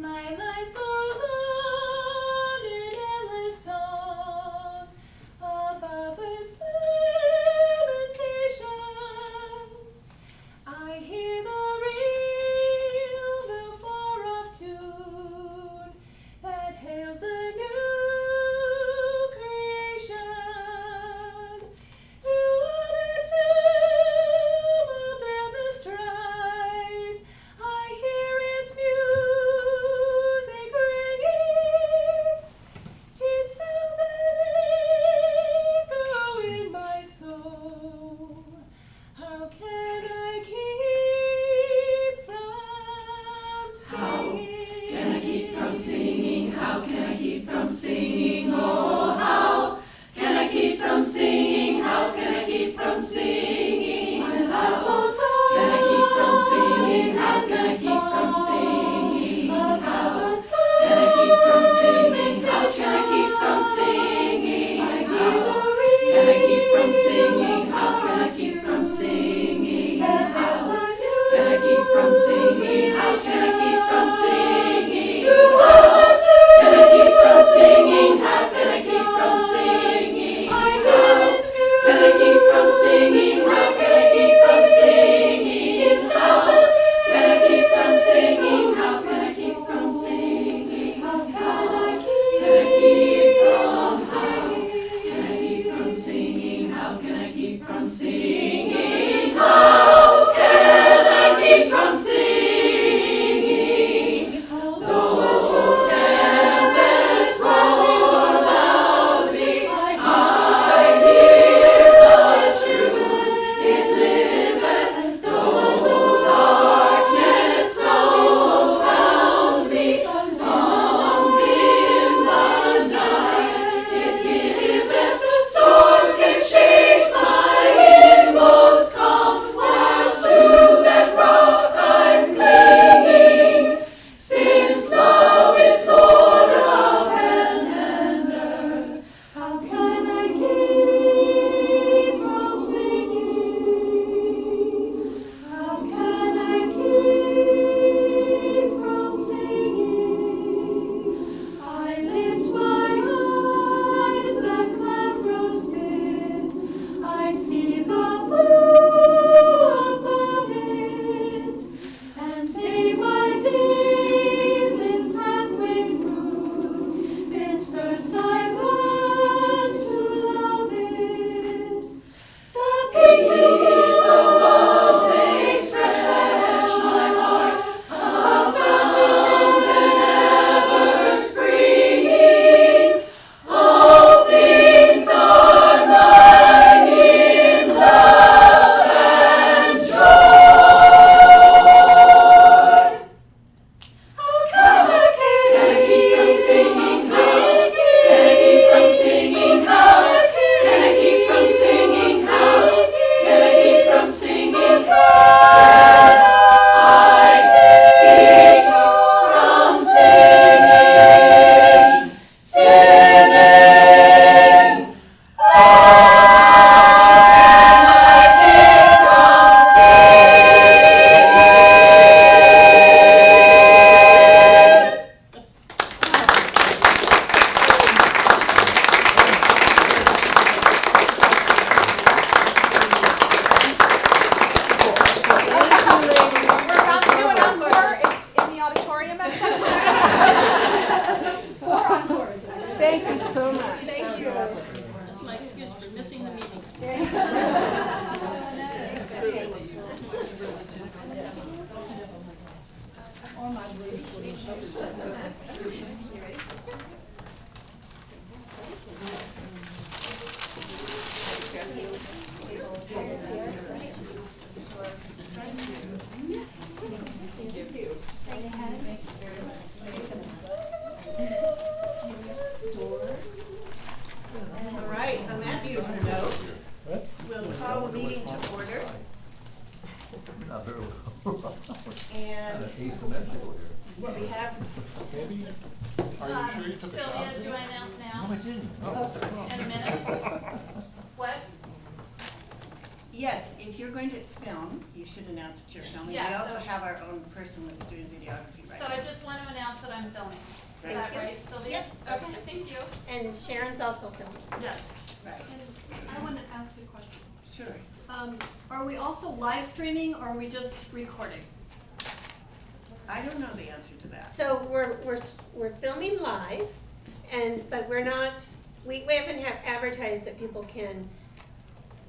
My life goes on in endless song above earth's lamentations. I hear the real, far-off tune that hails a new creation. Through all the tumult and the strife, I hear its music ringing. It sounds an echo in my soul. How can I keep from singing? Can I keep from singing? How can I keep from singing? Oh, how can I keep from singing? How can I keep from singing? How can I keep from singing? How can I keep from singing? How can I keep from singing? How can I keep from singing? How can I keep from singing? How can I keep from singing? How can I keep from singing? How can I keep from singing? How can I keep from singing? How can I keep from singing? How can I keep from singing? How can I keep from singing? How can I keep from singing? How can I keep from singing? How can I keep from singing? How can I keep from singing? How can I keep from singing? Though tempest roar loudly, I hear the truth, it liveth. Though darkness flows round me, songs in the night, it giveth. No storm can shake my inmost calm, while to that rock I'm clinging. Since love is Lord of heaven and earth, how can I keep from singing? How can I keep from singing? I lift my eyes, the cloud grows thin. I see the blue above it, and day by day this pathway smooth, since first I learned to love it. The peace of love makes fresh my heart, a fountain ever springing. All things are mine in love and joy. How can I keep from singing? How can I keep from singing? How can I keep from singing? How can I keep from singing? Can I keep from singing? Singing. How can I keep from singing? We're about to do an encore. It's in the auditorium at 7:30. 4 encores. Thank you so much. Thank you. That's my excuse for missing the meeting. All right, on that beautiful note, we'll call the meeting to order. Not very well. And Asymmetrical here. what we have, Maybe, are you sure you took a shot? Sylvia, do I announce now? No, I didn't. In a minute? What? yes, if you're going to film, you should announce that you're filming. Yeah, We also so- have our own person that's doing videography right So now. I just want to announce that I'm filming. Is Right. that right, Sylvia? Yep. Okay, thank you. And Sharon's also filming. Yes. Right, I want to ask a question. sure. Are we also live streaming or are we just recording? I don't know the answer to that. So we're filming live, but we're not, we haven't have advertised that people can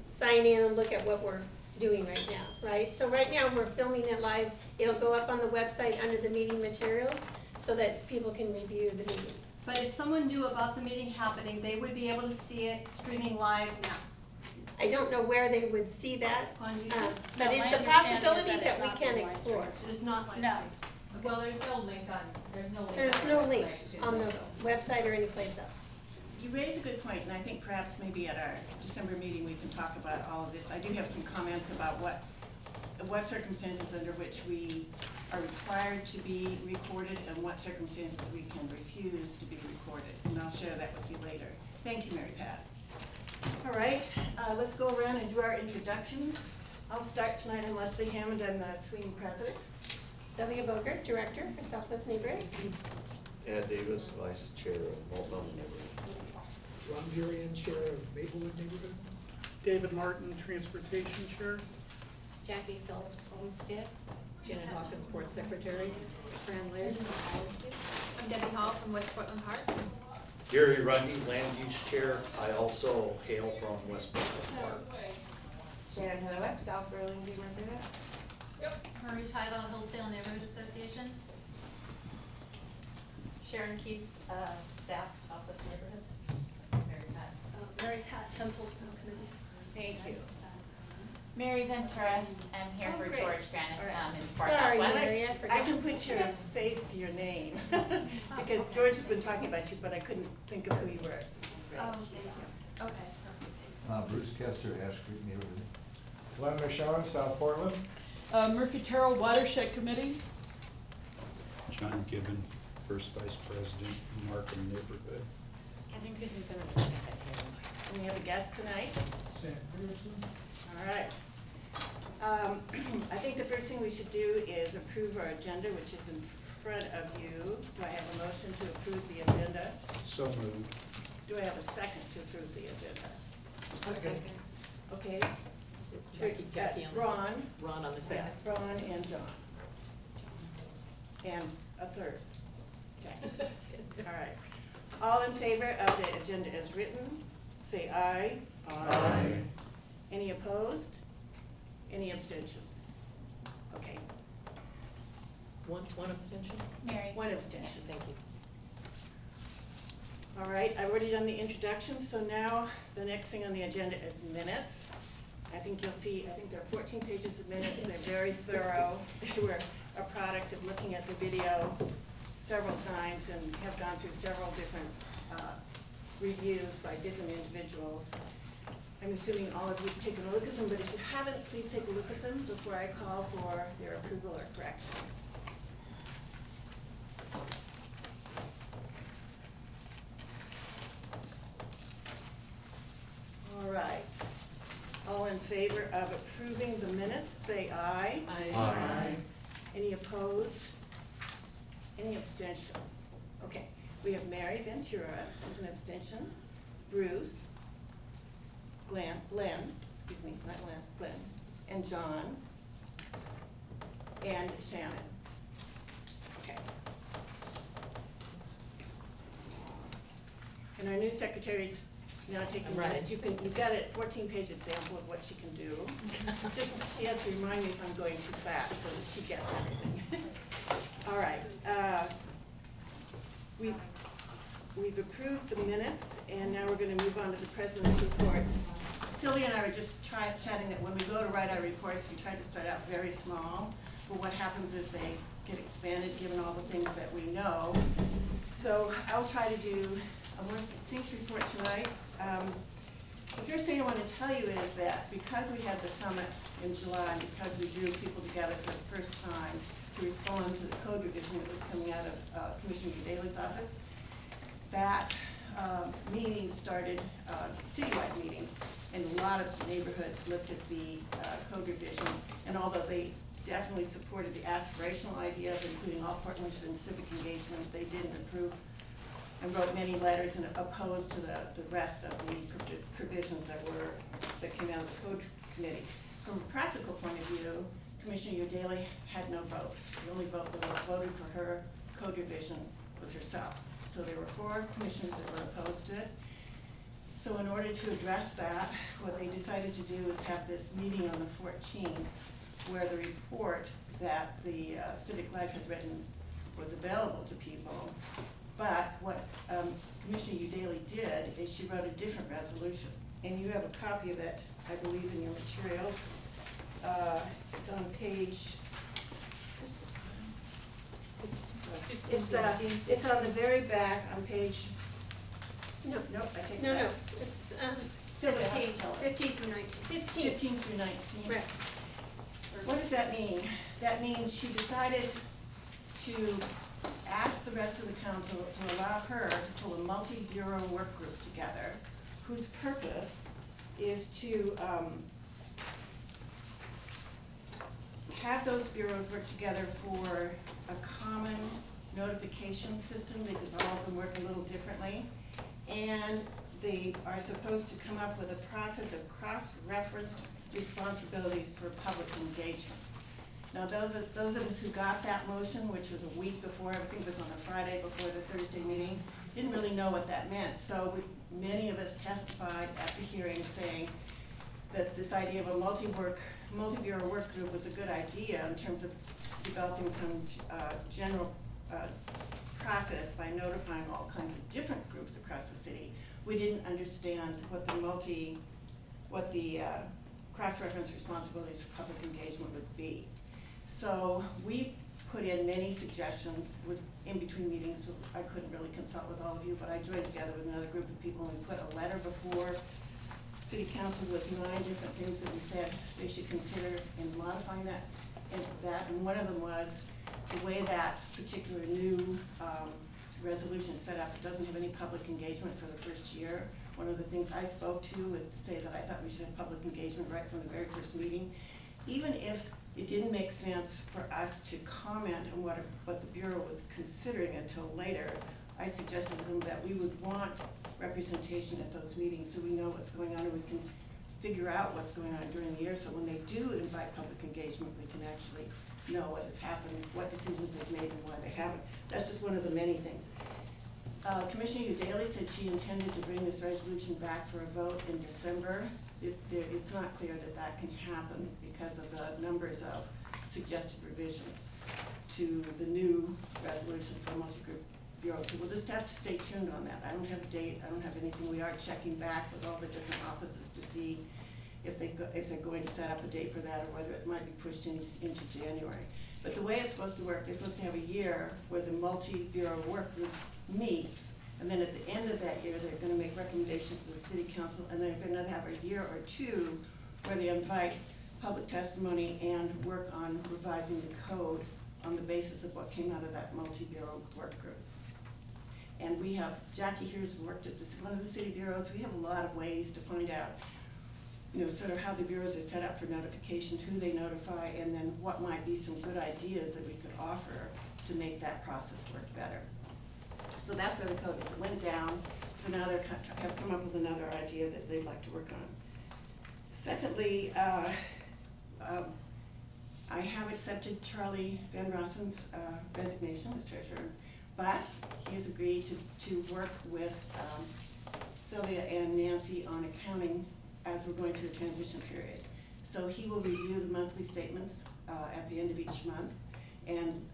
sign in and look at what we're doing right now, right? So right now, we're filming it live. It'll go up on the website under the meeting materials so that people can review the meeting. But if someone knew about the meeting happening, they would be able to see it streaming live now I don't know where they would see that, on uh, YouTube. but No, it's my a understanding is possibility that that it's we not can being live explore. It is not live No. streamed. Well, there's no link on, there's no link. There's on no the link website. on the website or anyplace else. You raise a good point, and I think perhaps maybe at our December meeting, we can talk about all of this. I do have some comments about what circumstances under which we are required to be recorded and what circumstances we can refuse to be recorded. And I'll share that with you later. Thank you, Mary Pat. All right, let's go around and do our introductions. I'll start tonight. I'm Leslie Hammond. I'm the SWNI president. Sylvia Bogert, Director for Southwest Neighborhood. Ed Davis, Vice Chair of Multnomah Neighborhood. Ron Durian, Chair of Maplewood Neighborhood. David Martin, Transportation Chair. Jackie Phillips Homestead. Janet Hawkins, Board Secretary. Fran Laird. I'm Debbie Hall from West Portland Park. Gary Rundy, Land Use Chair. I also hail from West Portland Park. Shannon Hoek, South Burlington Riverhead. Yep. Marie Tidal, Hillsdale Neighborhood Association. Sharon Keith, staff, Southwest Neighborhood. Mary Pat. Mary Pat, Pencils Committee. Thank you. Mary Ventura, I'm here Oh, for great. George Franis, All right. in Far Sorry, Southwest. Mary, I I forgot. can put your face to your name, because George has been talking about you, but I couldn't think of who you were. This is great. Oh, okay, perfect. Bruce Kester, Ash Creek Neighborhood. Glenn Michon, South Portland. Murphy Terrell Watershed Committee. John Gibbon, First Vice President, Markham Neighborhood. Catherine Christensen, And we have a guest tonight. Sam Peterson. All right. I think the first thing we should do is approve our agenda, which is in front of you. Do I have a motion to approve the agenda? So moved. Do I have a second to approve the agenda? Second. Okay. Jackie on the Ron. Ron on the Yeah, Ron and John. And a third, Jackie. All right. All in favor of the agenda as written, say aye. Aye. Any opposed? Any abstentions? Okay, One abstention? Mary. one abstention. Thank you. All right, I've already done the introduction, so now the next thing on the agenda is minutes. I think you'll see, I think there are 14 pages of minutes. They're very thorough. They were a product of looking at the video several times and have gone through several different reviews by different individuals. I'm assuming all of you have taken a look at them, but if you haven't, please take a look at them before I call for their approval or correction. All right. All in favor of approving the minutes, say aye. Aye. Any opposed? Any abstentions? Okay, we have Mary Ventura as an abstention, Bruce, Glenn, excuse me, not Glenn, and John, and Shannon. Okay. And our new secretary's now taking Right. minutes. You've got a 14-page example of what she can do. Just, she has to remind me if I'm going too fast so that she gets everything. All right, we've approved the minutes, and now we're gonna move on to the president's report. Sylvia and I were just chatting that when we go to write our reports, we try to start out very small, but what happens is they get expanded given all the things that we know. So I'll try to do a more succinct report tonight. The first thing I want to tell you is that because we had the summit in July, and because we drew people together for the first time to respond to the code revision that was coming out of Commissioner Daly's office, that meeting started, citywide meetings and a lot of neighborhoods looked at the code revision, and although they definitely supported the aspirational idea of including all Portlanders in civic engagement, they didn't approve and wrote many letters and opposed to the rest of the provisions that came out of the code committee. From a practical point of view, Commissioner Udaley had no votes. The only vote that was voted for her code revision was herself. So there were 4 commissioners that were opposed to it. So in order to address that, what they decided to do is have this meeting on the 14th where the report that the Civic Life had written was available to people. But what Commissioner Udaley did is she wrote a different resolution. And you have a copy of it, I believe, in your materials. It's on page, it's on the very back on page, No, nope, I take it no, back. it's, Sylvia, 15 through 19. 15. 15 through 19. Right. What does that mean? That means she decided to ask the rest of the council to allow her to pull a multi-bureau work group together whose purpose is to have those bureaus work together for a common notification system, because all of them work a little differently. And they are supposed to come up with a process of cross-referenced responsibilities for public engagement. Now, those of us who got that motion, which was a week before, I think it was on a Friday before the Thursday meeting, didn't really know what that meant. So many of us testified at the hearing saying that this idea of a multi-bureau work group was a good idea in terms of developing some general process by notifying all kinds of different groups across the city. We didn't understand what the cross-reference responsibilities for public engagement would be. So we put in many suggestions. It was in between meetings, so I couldn't really consult with all of you, but I joined together with another group of people and we put a letter before City Council with 9 different things that we said they should consider in modifying that. And one of them was the way that particular new resolution is set up. It doesn't have any public engagement for the first year. One of the things I spoke to was to say that I thought we should have public engagement right from the very first meeting. Even if it didn't make sense for us to comment on what the Bureau was considering until later, I suggested to them that we would want representation at those meetings so we know what's going on and we can figure out what's going on during the year, so when they do invite public engagement, we can actually know what has happened, what decisions they've made and why they haven't. That's just one of the many things. Commissioner Udaley said she intended to bring this resolution back for a vote in December. It's not clear that that can happen because of the numbers of suggested revisions to the new resolution for multi-group bureaus. So we'll just have to stay tuned on that. I don't have a date, I don't have anything. We are checking back with all the different offices to see if they're going to set up a date for that or whether it might be pushed into January. But the way it's supposed to work, they're supposed to have a year where the multi-bureau work group meets, and then at the end of that year, they're gonna make recommendations to the city council, and they're gonna have a year or 2 where they invite public testimony and work on revising the code on the basis of what came out of that multi-bureau work group. And we have, Jackie here's worked at one of the city bureaus. We have a lot of ways to find out, sort of how the bureaus are set up for notification, who they notify, and then what might be some good ideas that we could offer to make that process work better. So that's where the code is. It went down, so now they have come up with another idea that they'd like to work on. Secondly, I have accepted Charlie Van Rossen's resignation as treasurer, but he has agreed to work with Sylvia and Nancy on accounting as we're going through a transition period. So he will review the monthly statements at the end of each month and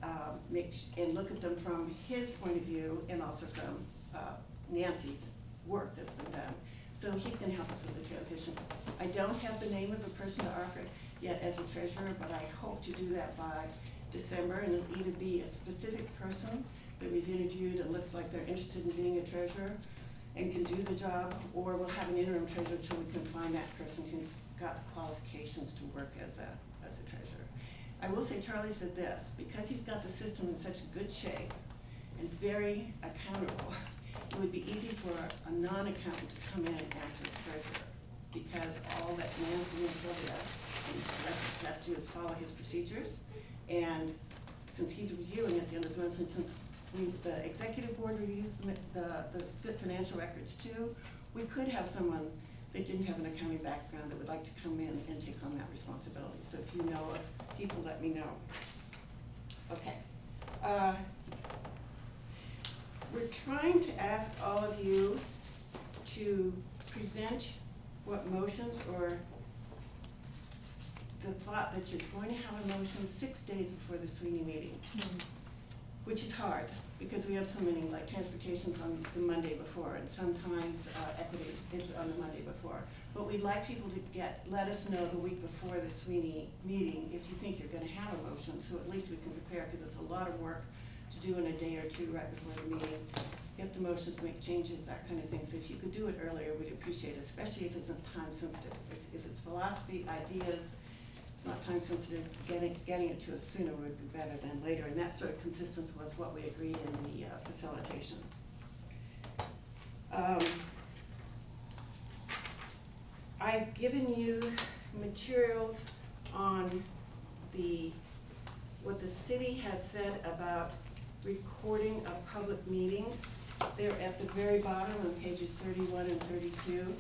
look at them from his point of view and also from Nancy's work that's been done. So he's going to help us with the transition. I don't have the name of a person to offer yet as a treasurer, but I hope to do that by December, and it'll either be a specific person that we've interviewed and looks like they're interested in being a treasurer and can do the job, or we'll have an interim treasurer until we can find that person who's got the qualifications to work as a treasurer. I will say Charlie said this, because he's got the system in such good shape and very accountable, it would be easy for a non-accountant to come in and act as treasurer. because all that Nancy and Sylvia have to do is follow his procedures. And since he's reviewing at the end of the month, since the executive board reviews the financial records too, we could have someone that didn't have an accounting background that would like to come in and take on that responsibility. So if you know of people, let me know. Okay. We're trying to ask all of you to present what motions or the thought that you're going to have a motion 6 days before the SWNI meeting, which is hard because we have so many, like transportation's on the Monday before, and sometimes equity is on the Monday before. But we'd like people to let us know the week before the SWNI meeting if you think you're gonna have a motion, so at least we can prepare, because it's a lot of work to do in a day or two right before the meeting. Get the motions, make changes, that kind of thing. So if you could do it earlier, we'd appreciate it, especially if it's not time sensitive. If it's philosophy, ideas, it's not time sensitive, getting it to us sooner would be better than later, and that sort of consistent with what we agreed in the facilitation. I've given you materials on what the city has said about recording of public meetings. They're at the very bottom on pages 31 and 32,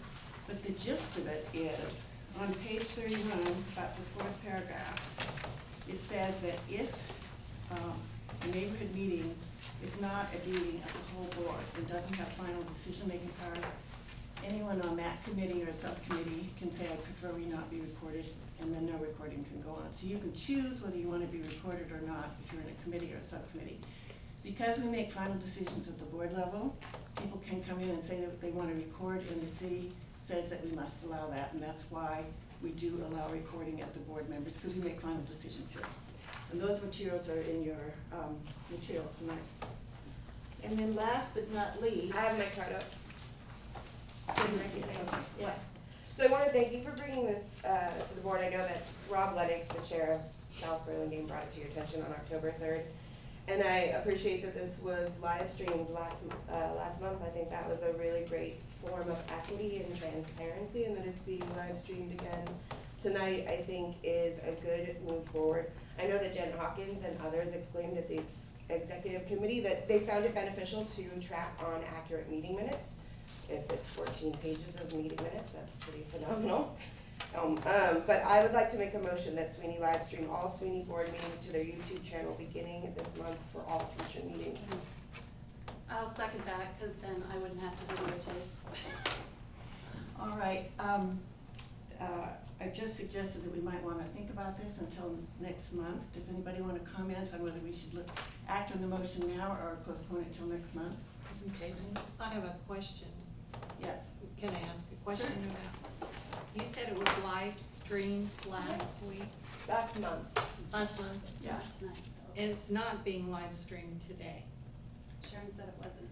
but the gist of it is, on page 31, about the fourth paragraph, it says that if a neighborhood meeting is not a meeting of the whole board and doesn't have final decision-making powers, anyone on that committee or subcommittee can say, I prefer we not be recorded, and then no recording can go on. So you can choose whether you want to be recorded or not if you're in a committee or a subcommittee. Because we make final decisions at the board level, people can come in and say that they want to record, and the city says that we must allow that, and that's why we do allow recording at the board members, because we make final decisions here. And those materials are in your materials tonight. And then last but not least. I have my card up. Yeah. So I want to thank you for bringing this to the board. I know that Rob Lennox, the chair of South Burlingame, brought it to your attention on October 3rd. And I appreciate that this was live streamed last month. I think that was a really great form of equity and transparency, and that it's being live streamed again tonight, I think, is a good move forward. I know that Jen Hawkins and others exclaimed at the executive committee that they found it beneficial to track on accurate meeting minutes. If it's 14 pages of meeting minutes, that's pretty phenomenal. But I would like to make a motion that SWNI live stream all SWNI board meetings to their YouTube channel beginning this month for all future meetings. I'll second that, because then I wouldn't have to videotape. All right, I just suggested that we might want to think about this until next month. Does anybody want to comment on whether we should act on the motion now or postpone it till next month? I have a question. Yes. Can I ask a question about? You said it was live streamed last week? Last month. Last month? Yeah. Not tonight, though. And it's not being live streamed today. Sharon said it wasn't.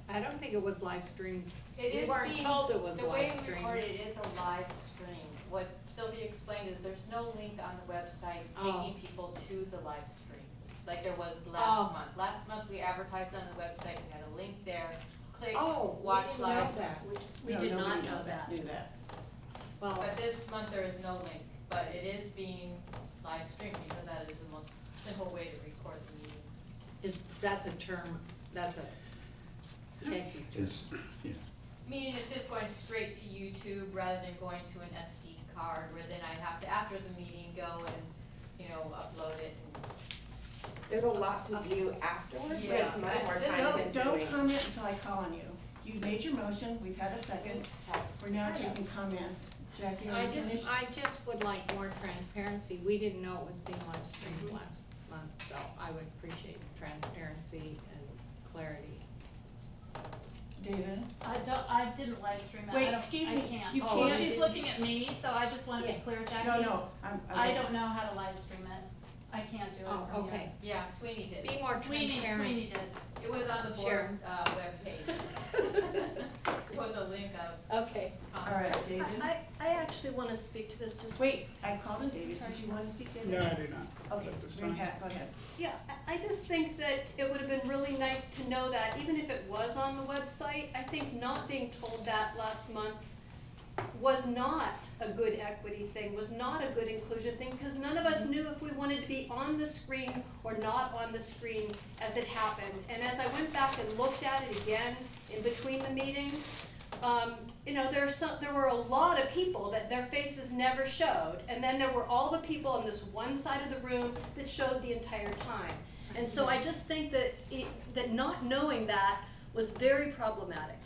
I don't think it was live streamed. It We is weren't being- told it was The way live we streamed. record it is a live stream. What Sylvia explained is there's no link on the website Oh. taking people to the live stream, like there was Oh. last month. Last month, we advertised on the website, we had a link there, click, Oh, we watch didn't live. know that. We No, did not nobody know that. knew that. Well, But this month, there is no link, but it is being live streamed because that is the most simple way to record the meeting. that's a term, that's a techie term. Yeah. Meaning it's just going straight to YouTube rather than going to an SD card where then I have to, after the meeting, go and, upload it and. There's a lot to do afterwards, so Yeah. it's much more This- time Don't consuming. comment until I call on you. You made your motion, we've had a second, we're now taking comments. Jackie, are you finished? I just would like more transparency. We didn't know it was being live streamed last month, so I would appreciate transparency and clarity. David? I didn't live stream it. Wait, I don't- excuse I me, can't. you Oh, can't? she's looking at me, so I just wanted to be clear, Jackie. No, I don't know how to live stream it. I can't do it Oh, from okay. Yeah, SWNI did. Be more transparent. Sweeney did. It was on the Sure. board, webpage. It was a link of. Okay. All right, David? I actually want to speak to this just. Wait, I called on David, did you want to speak, David? No, I do not. Okay, At this Green time. Hat, go ahead. Yeah, I just think that it would have been really nice to know that, even if it was on the website. I think not being told that last month was not a good equity thing, was not a good inclusion thing, because none of us knew if we wanted to be on the screen or not on the screen as it happened. And as I went back and looked at it again in between the meetings, there were a lot of people that their faces never showed, and then there were all the people on this one side of the room that showed the entire time. And so I just think that that not knowing that was very problematic.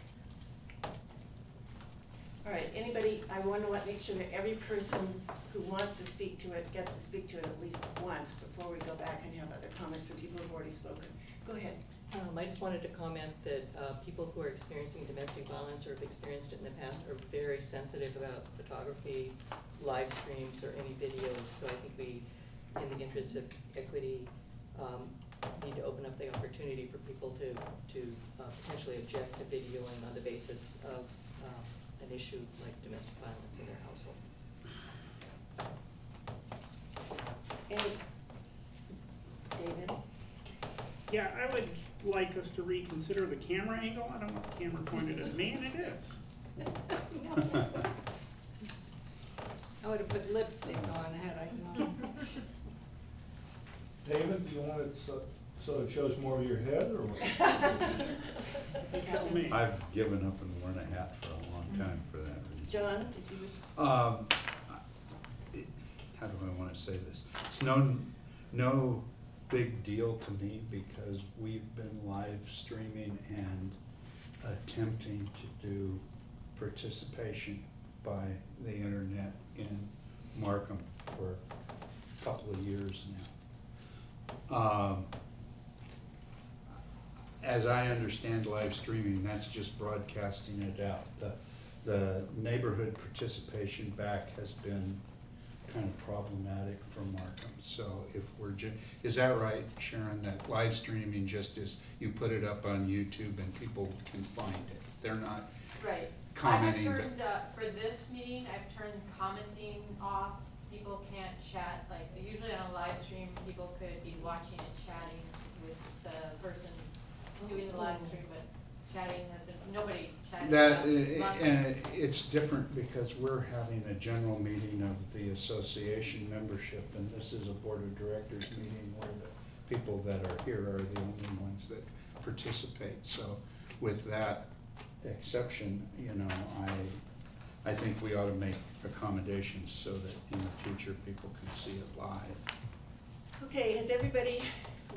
All right, anybody, I want to make sure that every person who wants to speak to it gets to speak to it at least once before we go back and have other comments from people who've already spoken. Go ahead. I just wanted to comment that people who are experiencing domestic violence or have experienced it in the past are very sensitive about photography, live streams, or any videos. So I think we, in the interest of equity, need to open up the opportunity for people to potentially object to videoing on the basis of an issue like domestic violence in their household. David? Yeah, I would like us to reconsider the camera angle. I don't want the camera pointed at me, and it is. I would have put lipstick on had I known. David, do you want it so it shows more of your head, or what? Tell me. I've given up and worn a hat for a long time for that reason. John, did you wish? How do I want to say this? It's no big deal to me because we've been live streaming and attempting to do participation by the internet in Markham for a couple of years now. As I understand live streaming, that's just broadcasting it out. The neighborhood participation back has been kind of problematic for Markham. So if we're is that right, Sharon, that live streaming just is, you put it up on YouTube and people can find it? They're not Right. commenting. I've turned, for this meeting, I've turned commenting off. People can't chat, like, usually on a live stream, people could be watching and chatting with the person doing the live stream, but chatting has been, nobody chatting. And it's different because we're having a general meeting of the association membership, and this is a board of directors meeting where the people that are here are the only ones that participate. So with that exception, I think we ought to make accommodations so that in the future people can see it live. Okay, has everybody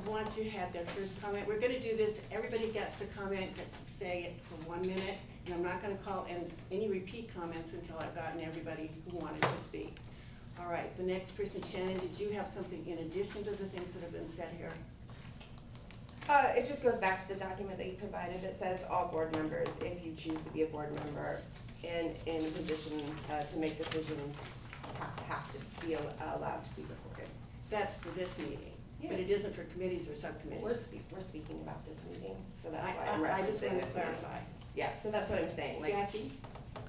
who wants to have their first comment? We're gonna do this, everybody gets to comment, gets to say it for 1 minute, and I'm not gonna call in any repeat comments until I've gotten everybody who wanted to speak. All right, the next person, Shannon, did you have something in addition to the things that have been said here? It just goes back to the document that you provided. It says all board members, if you choose to be a board member in a position to make decisions, have to be allowed to be recorded. That's for this meeting, but Yeah. it isn't for committees or subcommittees. We're speaking about this meeting, so that's why I'm I just referencing want to this now. clarify. Yeah, so that's what I'm saying, like. Jackie?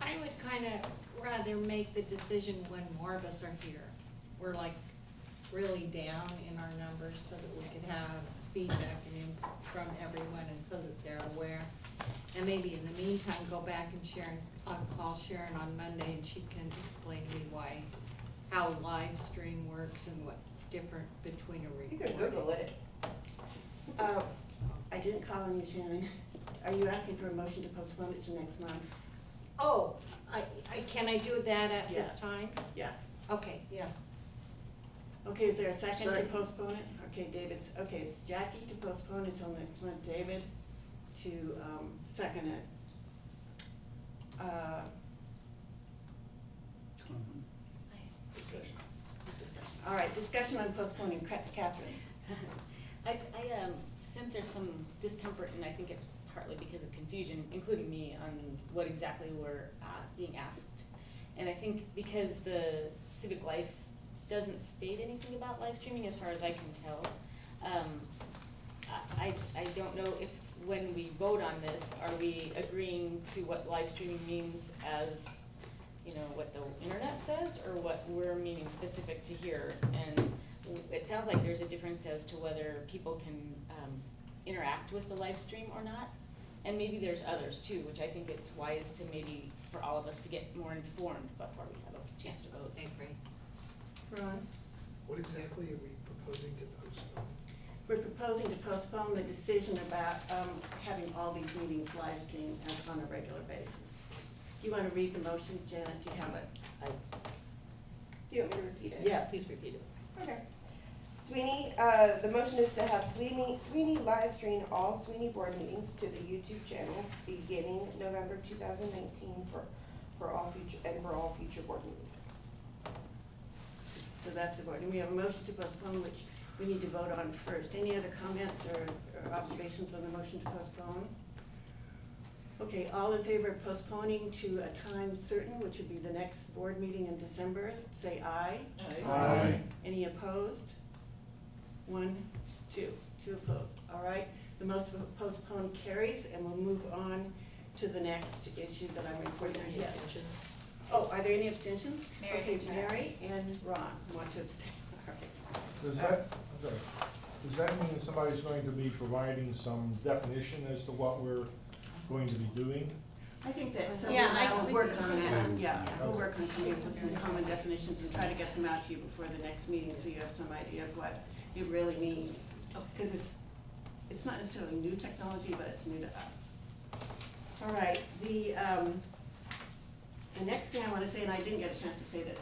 I would kind of rather make the decision when more of us are here. We're like really down in our numbers so that we could have feedback and input from everyone and so that they're aware. And maybe in the meantime, go back and I'll call Sharon on Monday and she can explain to me how live stream works and what's different between a You recording. can Google it. I didn't call on you, Shannon. Are you asking for a motion to postpone it to next month? Oh, can I do that at this Yes. time? Yes. Okay, yes. Okay, is there a second to Second. postpone it? Okay, it's Jackie to postpone until next month, David to second it. Discussion. All right, discussion on postponing, Catherine. I sense there's some discomfort, and I think it's partly because of confusion, including me, on what exactly we're being asked. And I think because the Civic Life doesn't state anything about live streaming, as far as I can tell, I don't know if when we vote on this, are we agreeing to what live streaming means as, what the internet says, or what we're meaning specific to here? And it sounds like there's a difference as to whether people can interact with the live stream or not. And maybe there's others too, which I think it's wise to maybe for all of us to get more informed before we have a chance to vote. I agree. Ron? What exactly are we proposing to postpone? We're proposing to postpone the decision about having all these meetings live streamed on a regular basis. Do you want to read the motion, Janet? Do you have it? Do you want me to repeat it? Yeah, please repeat it. Okay. SWNI, the motion is to have SWNI live stream all SWNI board meetings to the YouTube channel beginning November 2019 for all future board meetings. So that's the board. And we have a motion to postpone, which we need to vote on first. Any other comments or observations on the motion to postpone? Okay, all in favor of postponing to a time certain, which would be the next board meeting in December, say aye. Aye. Any opposed? 1, 2 opposed. All right, the motion postponed carries, and we'll move on to the next issue that I'm reporting on. Any Yes. abstentions? Oh, are there any abstentions? Mary Okay, can try. Mary and Ron want to abstain. Okay. Does that mean that somebody's going to be providing some definition as to what we're going to be doing? I think that Yeah, someone I- will we work can on do that, that. yeah, we'll Okay. work on coming up with some common definitions and try to get them out to you before the next meeting, so you have some idea of what it really means. Because it's not necessarily new technology, but it's new to us. All right, the next thing I wanna say, and I didn't get a chance to say this,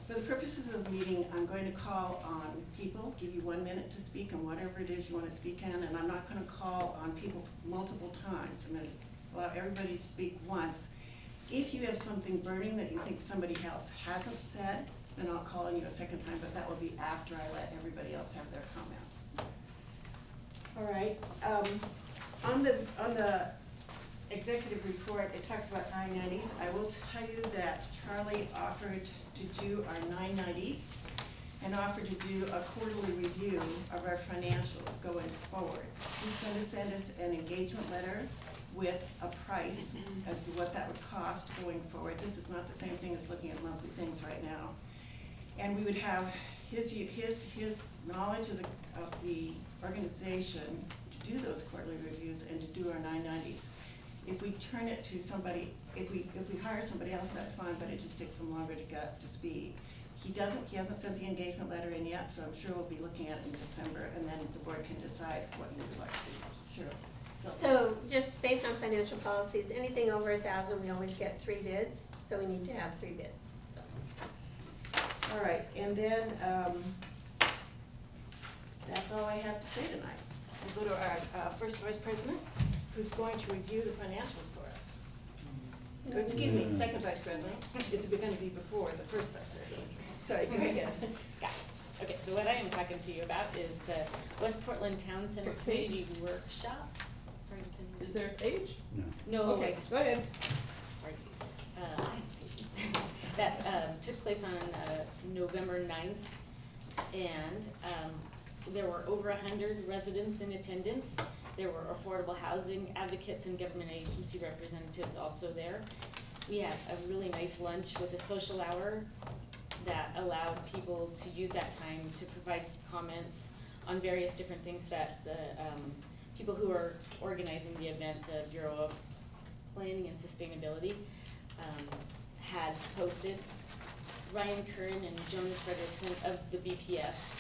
for the purposes of the meeting, I'm going to call on people, give you 1 minute to speak on whatever it is you wanna speak on, and I'm not gonna call on people multiple times. I'm gonna allow everybody to speak once. If you have something burning that you think somebody else hasn't said, then I'll call on you a second time, but that will be after I let everybody else have their comments. All right, on the executive report, it talks about 990s. I will tell you that Charlie offered to do our 990s and offered to do a quarterly review of our financials going forward. He's gonna send us an engagement letter with a price as to what that would cost going forward. This is not the same thing as looking at monthly things right now. And we would have his knowledge of the organization to do those quarterly reviews and to do our 990s. If we turn it to somebody, if we hire somebody else, that's fine, but it just takes them longer to get up to speed. He hasn't sent the engagement letter in yet, so I'm sure we'll be looking at it in December, and then the board can decide what you would like to do. Sure. So just based on financial policies, anything over 1,000, we always get 3 bids, so we need to have 3 bids. So. All right, and then, that's all I have to say tonight. We'll go to our first vice president, who's going to review the financials for us. Excuse me, second vice president. Is it gonna be before the first vice president? Sorry, go ahead. Got it. Okay, so what I am talking to you about is the West Portland Town Center Community Workshop. Sorry, it's in. Is there a page? No, Okay, I just. go ahead. That took place on November 9th, and there were over 100 residents in attendance. There were affordable housing advocates and government agency representatives also there. We had a really nice lunch with a social hour that allowed people to use that time to provide comments on various different things that the people who are organizing the event, the Bureau of Planning and Sustainability, had posted. Ryan Curran and Joan Frederickson of the BPS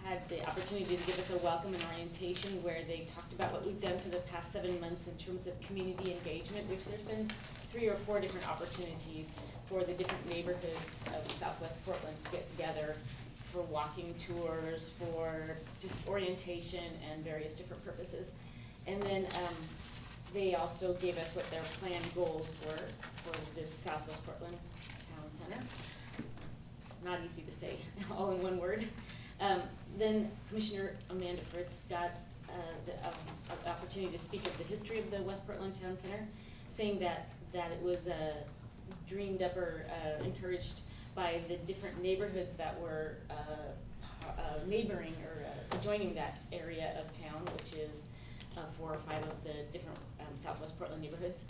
had the opportunity to give us a welcome and orientation where they talked about what we've done for the past 7 months in terms of community engagement, which there's been 3 or 4 different opportunities for the different neighborhoods of Southwest Portland to get together for walking tours, for just orientation and various different purposes. And then they also gave us what their planned goals were for this Southwest Portland Town Center. Not easy to say all in one word. Then Commissioner Amanda Fritz got the opportunity to speak of the history of the West Portland Town Center, saying that it was dreamed up or encouraged by the different neighborhoods that were neighboring or adjoining that area of town, which is 4 or 5 of the different Southwest Portland neighborhoods.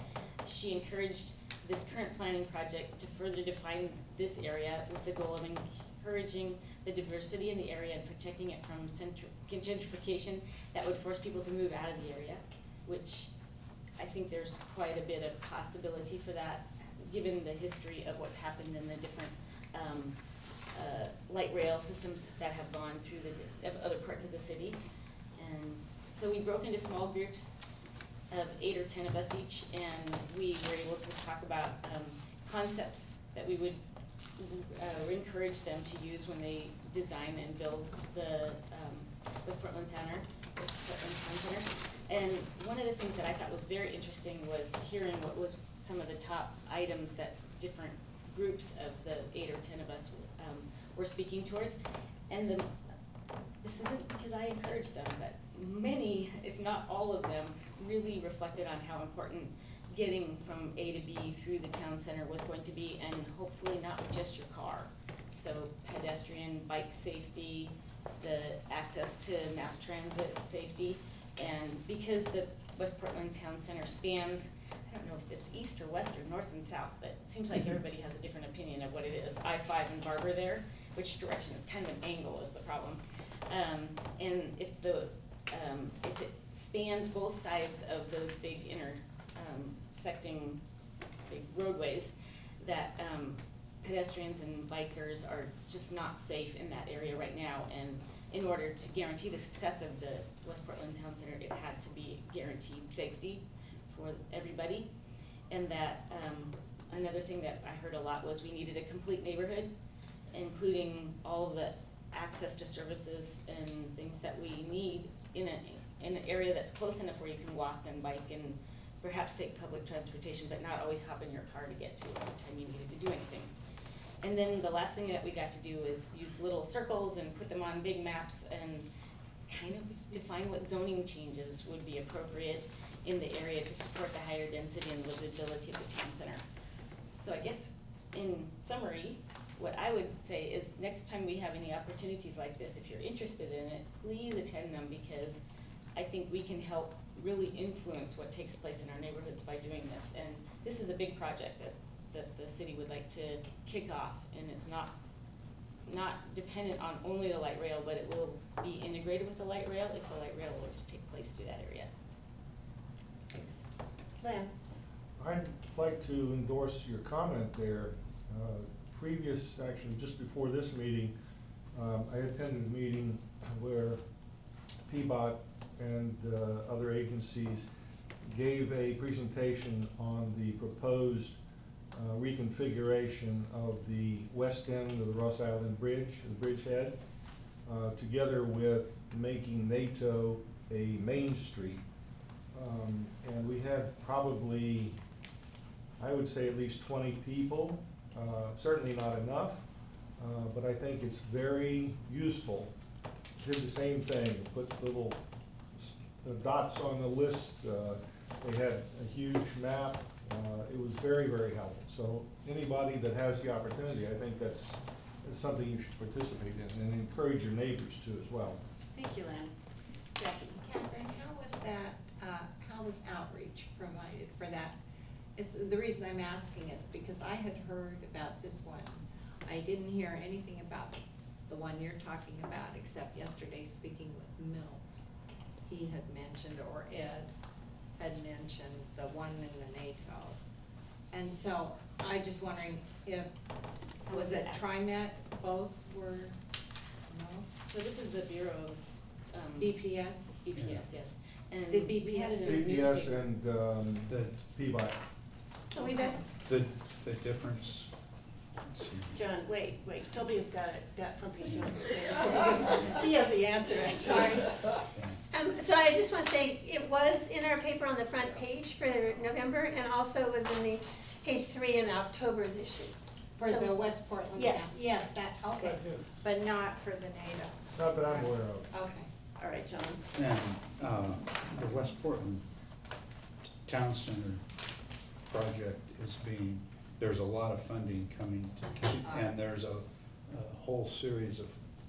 She encouraged this current planning project to further define this area with the goal of encouraging the diversity in the area and protecting it from gentrification that would force people to move out of the area, which I think there's quite a bit of possibility for that given the history of what's happened in the different light rail systems that have gone through the other parts of the city. And so we broke into small groups of 8 or 10 of us each, and we were able to talk about concepts that we would encourage them to use when they design and build the West Portland Town Center. And one of the things that I thought was very interesting was hearing what was some of the top items that different groups of the 8 or 10 of us were speaking towards. And this isn't because I encouraged them, but many, if not all of them, really reflected on how important getting from A to B through the town center was going to be, and hopefully not with just your car. So pedestrian, bike safety, the access to mass transit safety, and because the West Portland Town Center spans, I don't know if it's east or west or north and south, but it seems like everybody has a different opinion of what it is. I-5 and Barber there, which direction? It's kind of an angle is the problem. And if it spans both sides of those big intersecting big roadways, that pedestrians and bikers are just not safe in that area right now. And in order to guarantee the success of the West Portland Town Center, it had to be guaranteed safety for everybody. And that another thing that I heard a lot was we needed a complete neighborhood, including all of the access to services and things that we need in an area that's close enough where you can walk and bike and perhaps take public transportation, but not always hop in your car to get to it every time you needed to do anything. And then the last thing that we got to do is use little circles and put them on big maps and kind of define what zoning changes would be appropriate in the area to support the higher density and livability of the town center. So I guess in summary, what I would say is next time we have any opportunities like this, if you're interested in it, please attend them, because I think we can help really influence what takes place in our neighborhoods by doing this. And this is a big project that the city would like to kick off, and it's not dependent on only the light rail, but it will be integrated with the light rail if the light rail were to take place through that area. Thanks. Lynn? I'd like to endorse your comment there. Actually, just before this meeting, I attended a meeting where PBOT and other agencies gave a presentation on the proposed reconfiguration of the west end of the Ross Island Bridge, the bridgehead, together with making NATO a main street. And we had probably, I would say, at least 20 people. Certainly not enough, but I think it's very useful. Did the same thing, put little dots on the list. They had a huge map. It was very, very helpful. So anybody that has the opportunity, I think that's something you should participate in, and encourage your neighbors to as well. Thank you, Lynn. Jackie? Catherine, how was that, how was outreach provided for that? The reason I'm asking is because I had heard about this one. I didn't hear anything about the one you're talking about, except yesterday speaking with Milt. He had mentioned, or Ed had mentioned, the one in the NATO. And so I just wondering if, was it TriMet, both were, no? So this is the Bureau's BPS? BPS, yes. And Did we had it in our BPS newspaper. and PBOT. So we've had, The difference, let's see. John, wait, Sylvia's got something she wants to say. She has the answer, actually. sorry. So I just want to say, it was in our paper on the front page for November, and also was in the page 3 in October's issue. For So- the West Portland? Yes. Yes, that, okay, but not for the NATO. Not that I'm aware of. Okay. All right, John. And the West Portland Town Center project is there's a lot of funding coming to, and there's a whole series of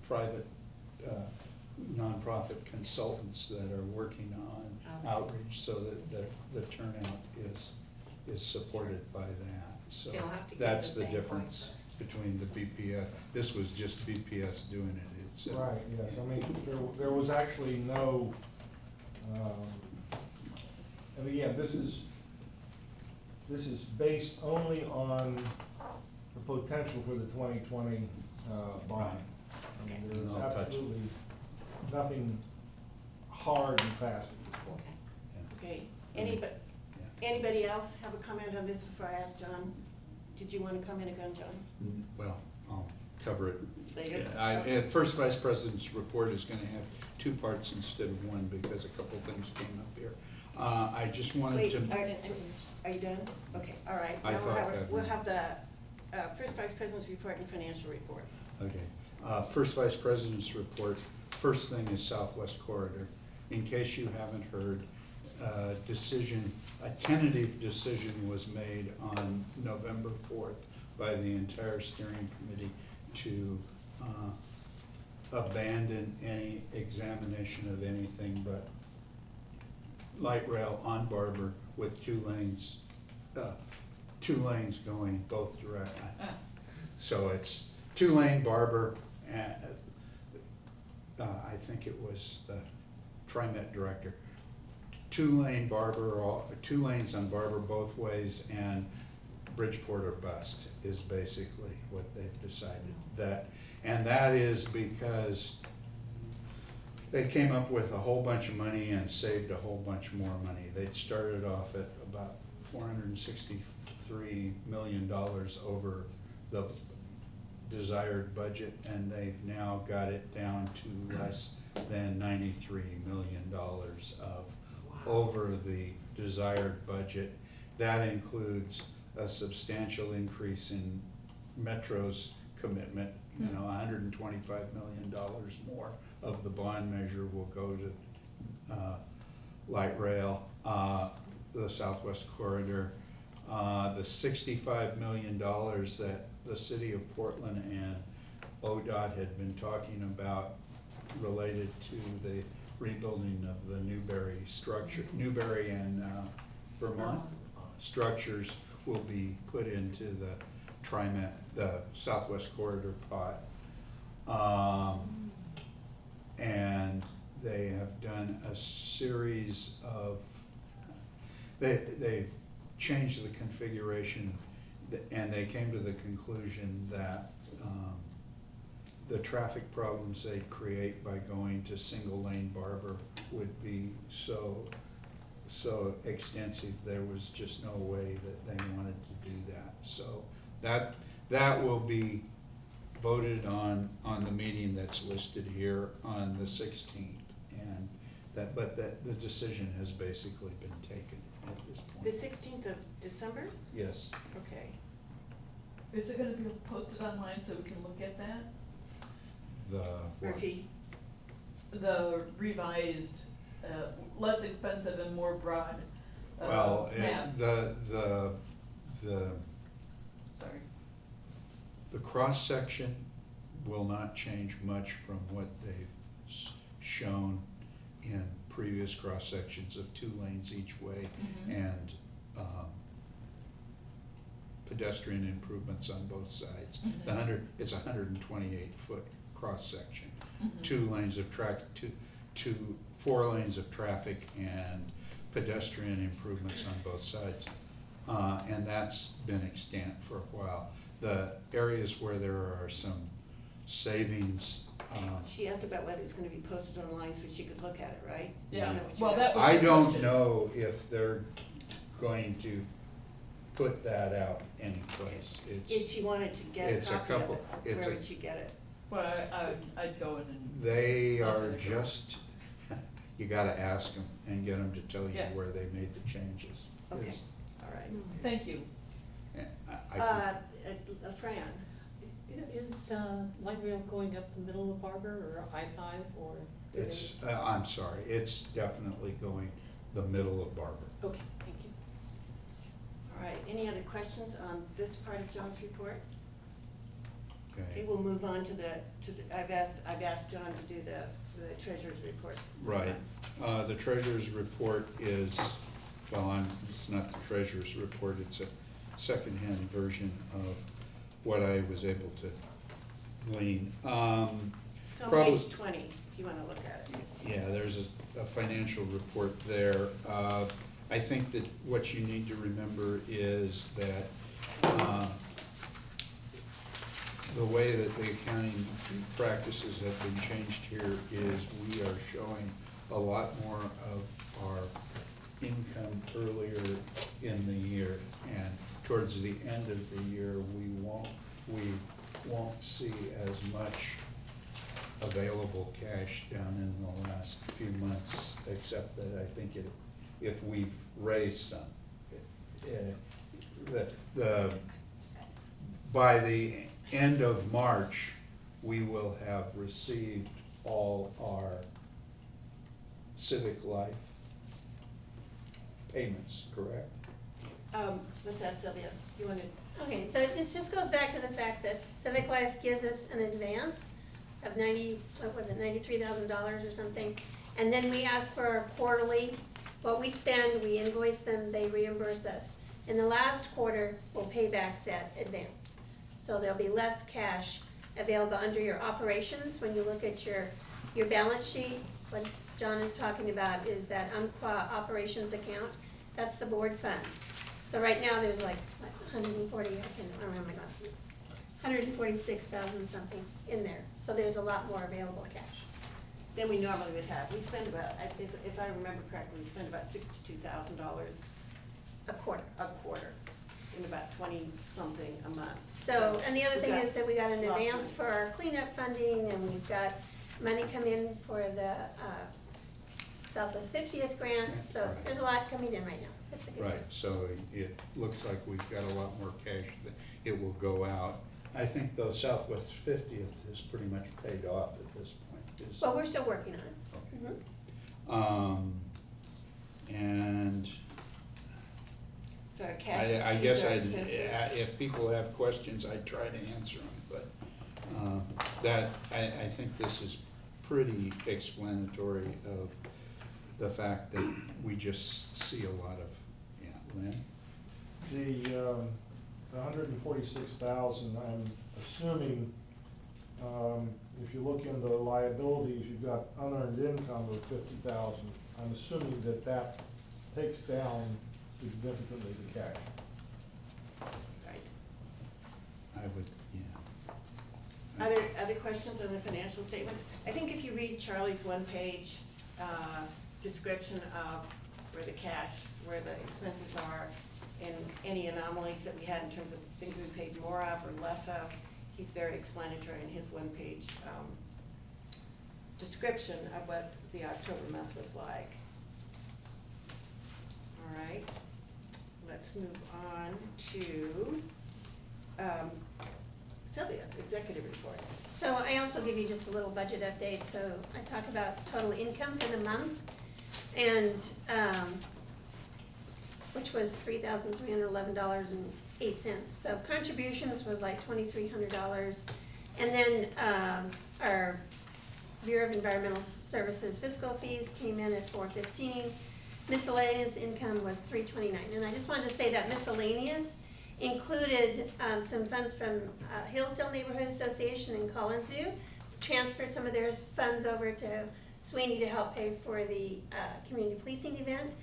private nonprofit consultants that are working on outreach, so that the turnout is supported by that. So You'll have to get that's the the same difference between the BPS. This was just BPS doing it. It's Right, yes, I mean, there was actually no, and again, this is this is based only on the potential for the 2020 bond. I mean, there's No touch. absolutely nothing hard and fast. Okay, anybody else have a comment on this before I ask John? Did you want to comment again, John? Well, I'll cover it. Later? First Vice President's report is gonna have two parts instead of one because a couple things came up here. I just wanted Wait, to. are you done? Okay, all right. I Now thought we'll that- have the First Vice President's report and financial report. Okay, First Vice President's report, first thing is Southwest Corridor. In case you haven't heard, a tentative decision was made on November 4th by the entire steering committee to abandon any examination of anything but light rail on Barber with two lanes going both directions. So it's 2-lane Barber, and I think it was the TriMet director. 2-lane Barber, 2 lanes on Barber both ways, and Bridgeport or bust is basically what they've decided. And that is because they came up with a whole bunch of money and saved a whole bunch more money. They'd started off at about $463 million over the desired budget, and they've now got it down to less than $93 million of over the desired budget. That includes a substantial increase in Metro's commitment. You know, $125 million more of the bond measure will go to light rail, the Southwest Corridor. The $65 million that the city of Portland and ODOT had been talking about related to the rebuilding of the Newberry structure, Newberry and Vermont structures will be put into the TriMet, the Southwest Corridor pot. And they have done a series of, they've changed the configuration, and they came to the conclusion that the traffic problems they'd create by going to single lane Barber would be so extensive, there was just no way that they wanted to do that. So that will be voted on the meeting that's listed here on the 16th, and but the decision has basically been taken at this The point. 16th of December? Yes. Okay. Is it gonna be posted online so we can look at that? Murphy? The revised, less expensive and more broad, Well, map? Sorry. The cross-section will not change much from what they've shown in previous cross-sections of 2 lanes each way, and pedestrian improvements on both sides. It's a 128-foot cross-section. 2 lanes of two 4 lanes of traffic and pedestrian improvements on both sides. And that's been extant for a while. The areas where there are some savings, She asked about whether it was gonna be posted online so she could look at it, right? Yeah. Isn't that what you Well, asked? that was I the don't question. know if they're going to put that out anyplace. If she wanted to get a it's a copy of couple- it, it's where a- would she get it? Well, I'd go in and. They are just, you gotta ask them and get them to tell you Yeah. where they made the changes. Okay, It's- all right. Thank you. I think- Fran? Is light rail going up the middle of Barber or I-5 or? It's, I'm sorry, it's definitely going the middle of Barber. Okay, thank you. All right, any other questions on this part of John's report? Okay, Okay, we'll move on to the, I've asked John to do the treasurer's report. right. The treasurer's report is, well, it's not the treasurer's report, it's a secondhand version of what I was able to glean. It's on Probably- page 20, if you wanna look at it. Yeah, there's a financial report there. I think that what you need to remember is that the way that the accounting practices have been changed here is we are showing a lot more of our income earlier in the year, and towards the end of the year, we won't see as much available cash down in the last few months, except that I think if we've raised some, by the end of March, we will have received all our civic life payments, correct? What's that, Sylvia? You wanna? Okay, so this just goes back to the fact that Civic Life gives us an advance of $93,000 or something. And then we ask for our quarterly, what we spend, we invoice them, they reimburse us. In the last quarter, we'll pay back that advance. So there'll be less cash available under your operations. When you look at your balance sheet, what John is talking about is that UMQA operations account. That's the board funds. So right now, there's like 140, I don't remember my glasses, 146,000 something in there. So there's a lot more available cash. Than we normally would have. We spend about, if I remember correctly, we spend about $62,000 A quarter. And about 20-something a month. So, and the other thing we've is that we got an lost advance money. for our cleanup funding, and we've got money come in for the Southwest 50th grant, so Right. there's a lot coming in right now. That's a good Right, thing. so it looks like we've got a lot more cash that it will go out. I think though Southwest 50th is pretty much paid off at this point. Is- But we're still working on it. Okay. Mhm. And So our cash I guess exceeds our expenses. if people have questions, I'd try to answer them, but I think this is pretty explanatory of the fact that we just see a lot of, Lynn? The 146,000, I'm assuming, if you look into liabilities, you've got unearned income of 50,000. I'm assuming that takes down significantly the cash. Right. I would, Other questions on the financial statements? I think if you read Charlie's one-page description of where the expenses are, and any anomalies that we had in terms of things we paid more of or less of, he's very explanatory in his one-page description of what the October month was like. All right, let's move on to Sylvia's executive report. So I also give you just a little budget update. So I talk about total income for the month, and which was $3,311.08. So contributions was like $2,300, and then our Bureau of Environmental Services fiscal fees came in at $415. Miscellaneous income was $329, and I just wanted to say that miscellaneous included some funds from Hillsdale Neighborhood Association and Collinsview, transferred some of their funds over to SWNI to help pay for the community policing event.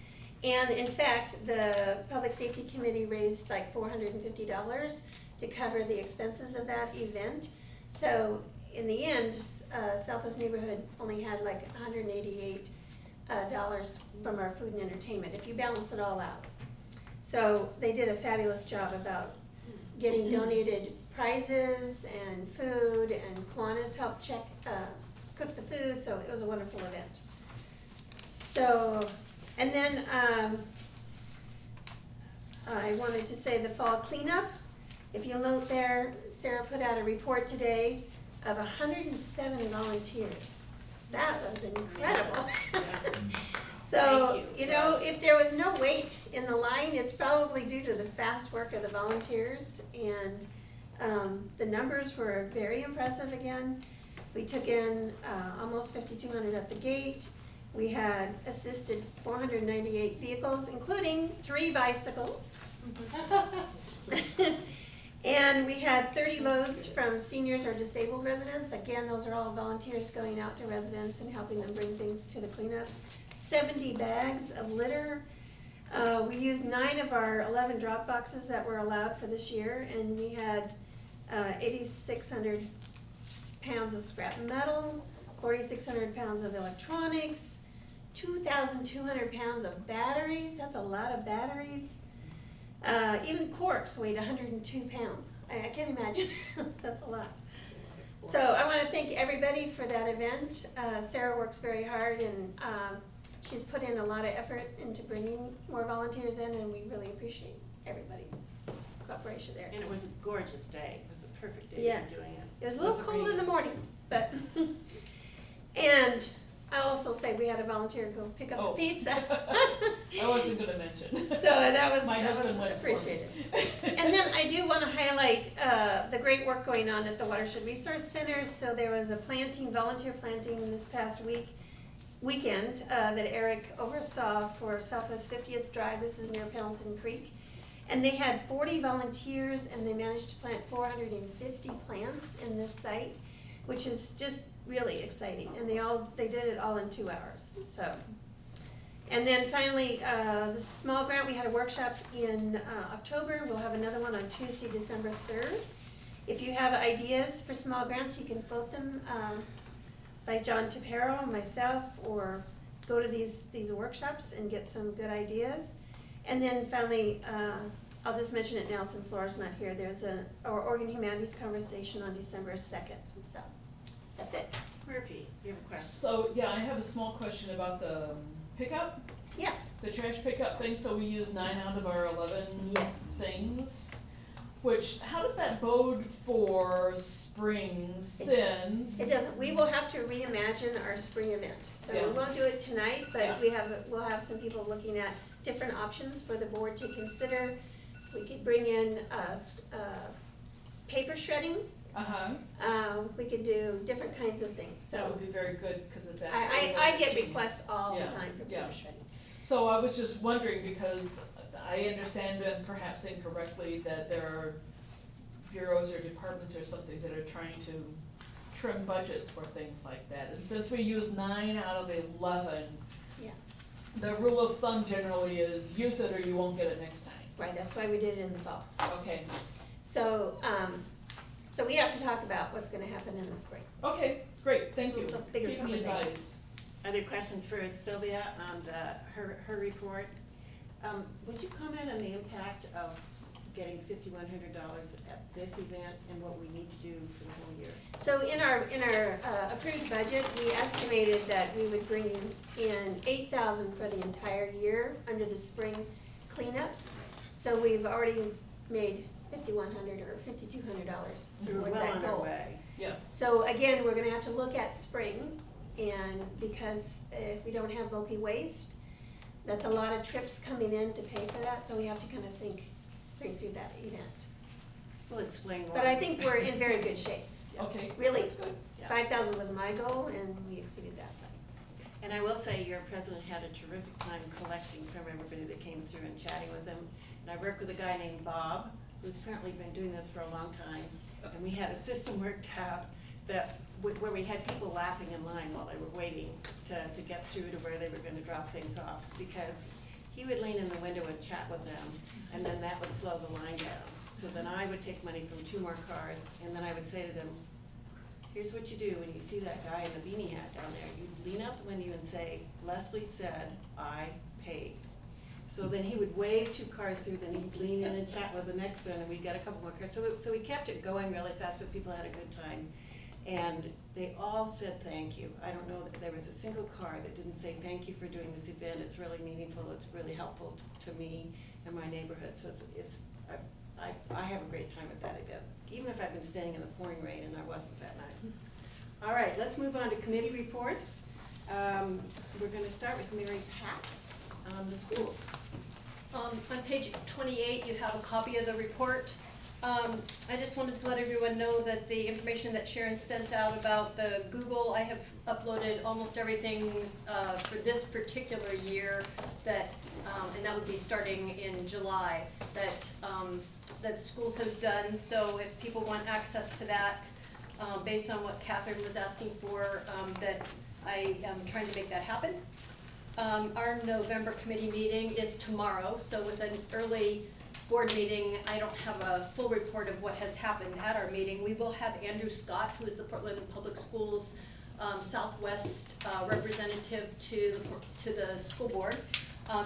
And in fact, the Public Safety Committee raised like $450 to cover the expenses of that event. So in the end, Southwest Neighborhood only had like $188 from our food and entertainment, if you balance it all out. So they did a fabulous job about getting donated prizes and food, and Kiwanis helped cook the food, so it was a wonderful event. So, and then I wanted to say the fall cleanup. If you'll note there, Sarah put out a report today of 107 volunteers. That was incredible. So, you know, if there was no wait in the line, it's probably due to the fast work of the volunteers, and the numbers were very impressive again. We took in almost 5,200 at the gate. We had assisted 498 vehicles, including 3 bicycles. And we had 30 loads from seniors or disabled residents. Again, those are all volunteers going out to residents and helping them bring things to the cleanup. 70 bags of litter. We used 9 of our 11 drop boxes that were allowed for this year, and we had 8,600 pounds of scrap metal, 4,600 pounds of electronics, 2,200 pounds of batteries. That's a lot of batteries. Even corks weighed 102 pounds. I can't imagine. That's a lot. So I want to thank everybody for that event. Sarah works very hard, and she's put in a lot of effort into bringing more volunteers in, and we really appreciate everybody's cooperation there. And it was a gorgeous day. It was a perfect day Yes. for doing it. It was a little Wasn't cold in raining. the morning, but, and I'll also say we had a volunteer go pick up the pizza. I wasn't gonna mention. So that was, My that husband was went for me. appreciated. And then I do want to highlight the great work going on at the Watershed Resource Center. So there was a volunteer planting this past weekend that Eric oversaw for Southwest 50th Drive. This is near Pendleton Creek. And they had 40 volunteers, and they managed to plant 450 plants in this site, which is just really exciting. And they did it all in 2 hours. So. And then finally, the small grant, we had a workshop in October. We'll have another one on Tuesday, December 3rd. If you have ideas for small grants, you can float them by John Tapero, myself, or go to these workshops and get some good ideas. And then finally, I'll just mention it now since Laura's not here. There's our Oregon Humanities Conversation on December 2nd. So that's it. Murphy, you have a question? So, yeah, I have a small question about the pickup, Yes. the trash pickup thing. So we use 9 out of our 11 Yes. things. Which, how does that bode for spring since? It doesn't. We will have to reimagine our spring event. So Yeah. we won't do it tonight, but Yeah. we'll have some people looking at different options for the board to consider. We could bring in paper shredding. We could do different kinds of things. That So would be very good, because it's I get requests all Yeah, the time for yeah. paper shredding. So I was just wondering, because I understand, and perhaps incorrectly, that there are bureaus or departments or something that are trying to trim budgets for things like that. And since we use 9 out of 11, Yeah. the rule of thumb generally is use it or you won't get it next time. Right. That's why we did it in the fall. Okay, So so we have to talk about what's going to happen in the spring. okay, great, thank you. It's a bigger Keep me conversation. advised. Other questions for Sylvia on her report? Would you comment on the impact of getting $5,100 at this event and what we need to do for the whole year? So in our approved budget, we estimated that we would bring in $8,000 for the entire year under the spring cleanups. So we've already made $5,100 or $5,200 So we're towards well that on our goal. way. Yeah, So again, we're gonna have to look at spring, and because if we don't have bulky waste, that's a lot of trips coming in to pay for that, so we have to kind of think through that event. We'll explain why. But I think we're in very good shape. okay. Really, That's good. Yeah. 5,000 was my goal, and we exceeded that. And I will say your president had a terrific time collecting from everybody that came through and chatting with them. And I worked with a guy named Bob, who's apparently been doing this for a long time. And we had a system worked out that, where we had people laughing in line while they were waiting to get through to where they were gonna drop things off. Because he would lean in the window and chat with them, and then that would slow the line down. So then I would take money from 2 more cars, and then I would say to them, here's what you do when you see that guy in the beanie hat down there. You lean out the window and say, Leslie said, I paid. So then he would wave 2 cars through, then he'd lean in and chat with the next one, and we'd get a couple more cars. So we kept it going really fast, but people had a good time. And they all said thank you. I don't know that there was a single car that didn't say thank you for doing this event. It's really meaningful, it's really helpful to me and my neighborhood. So I have a great time at that event, even if I've been standing in the pouring rain, and I wasn't that night. All right, let's move on to committee reports. We're gonna start with Mary Pat on the schools. On page 28, you have a copy of the report. I just wanted to let everyone know that the information that Sharon sent out about the Google, I have uploaded almost everything for this particular year that, and that would be starting in July, that the schools has done. So if people want access to that, based on what Catherine was asking for, that I am trying to make that happen. Our November committee meeting is tomorrow, so with an early board meeting, I don't have a full report of what has happened at our meeting. We will have Andrew Scott, who is the Portland Public Schools Southwest representative to the school board.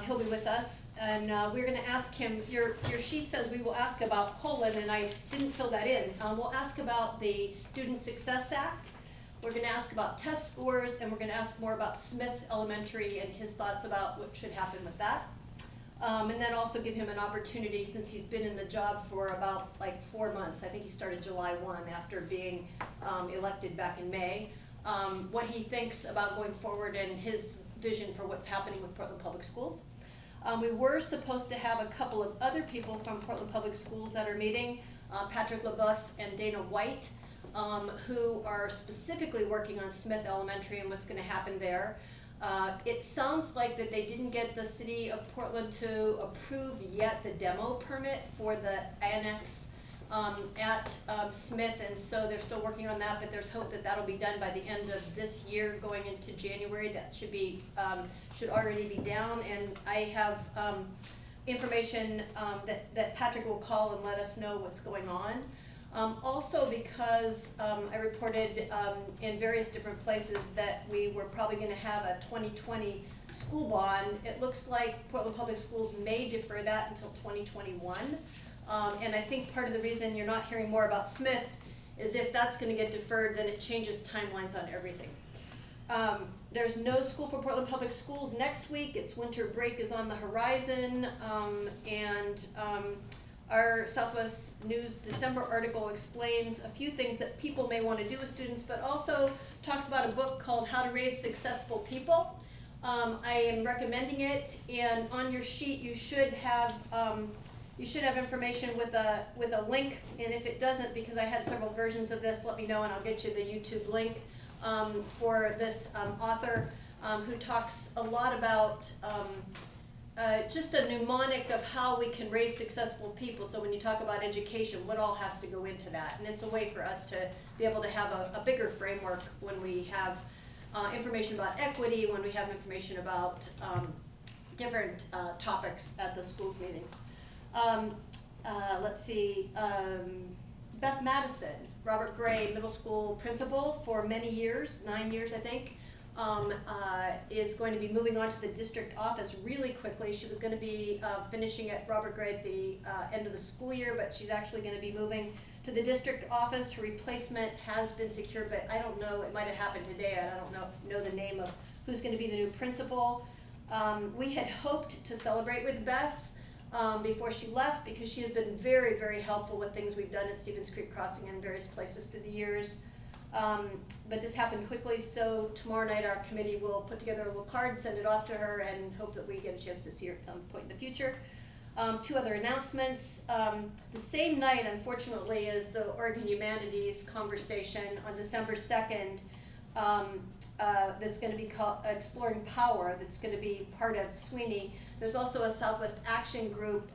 He'll be with us, and we're gonna ask him, your sheet says we will ask about colon, and I didn't fill that in. We'll ask about the Student Success Act. We're gonna ask about test scores, and we're gonna ask more about Smith Elementary and his thoughts about what should happen with that. And then also give him an opportunity, since he's been in the job for about like 4 months. I think he started July 1 after being elected back in May. What he thinks about going forward and his vision for what's happening with Portland Public Schools. We were supposed to have a couple of other people from Portland Public Schools at our meeting, Patrick LaBeouf and Dana White, who are specifically working on Smith Elementary and what's gonna happen there. It sounds like that they didn't get the city of Portland to approve yet the demo permit for the annex at Smith, and so they're still working on that, but there's hope that that'll be done by the end of this year, going into January. That should be, should already be down, and I have information that Patrick will call and let us know what's going on. Also because I reported in various different places that we were probably gonna have a 2020 school bond. It looks like Portland Public Schools may defer that until 2021. And I think part of the reason you're not hearing more about Smith is if that's gonna get deferred, then it changes timelines on everything. There's no school for Portland Public Schools next week. It's winter break is on the horizon, and our Southwest News December article explains a few things that people may want to do with students, but also talks about a book called How to Raise Successful People. I am recommending it, and on your sheet you should have information with a link, and if it doesn't, because I had several versions of this, let me know and I'll get you the YouTube link for this author who talks a lot about just a mnemonic of how we can raise successful people. So when you talk about education, what all has to go into that? And it's a way for us to be able to have a bigger framework when we have information about equity, when we have information about different topics at the schools meetings. Let's see, Beth Madison, Robert Gray Middle School principal for many years, 9 years I think, is going to be moving on to the district office really quickly. She was gonna be finishing at Robert Gray at the end of the school year, but she's actually gonna be moving to the district office. Her replacement has been secured, but I don't know, it might have happened today. I don't know the name of who's gonna be the new principal. We had hoped to celebrate with Beth before she left, because she has been very, very helpful with things we've done at Stevens Creek Crossing and various places through the years. But this happened quickly, so tomorrow night our committee will put together a little card, send it off to her, and hope that we get a chance to see her at some point in the future. 2 other announcements. The same night, unfortunately, as the Oregon Humanities conversation on December 2nd, that's going to be called Exploring Power, that's going to be part of SWNI. There's also a Southwest Action Group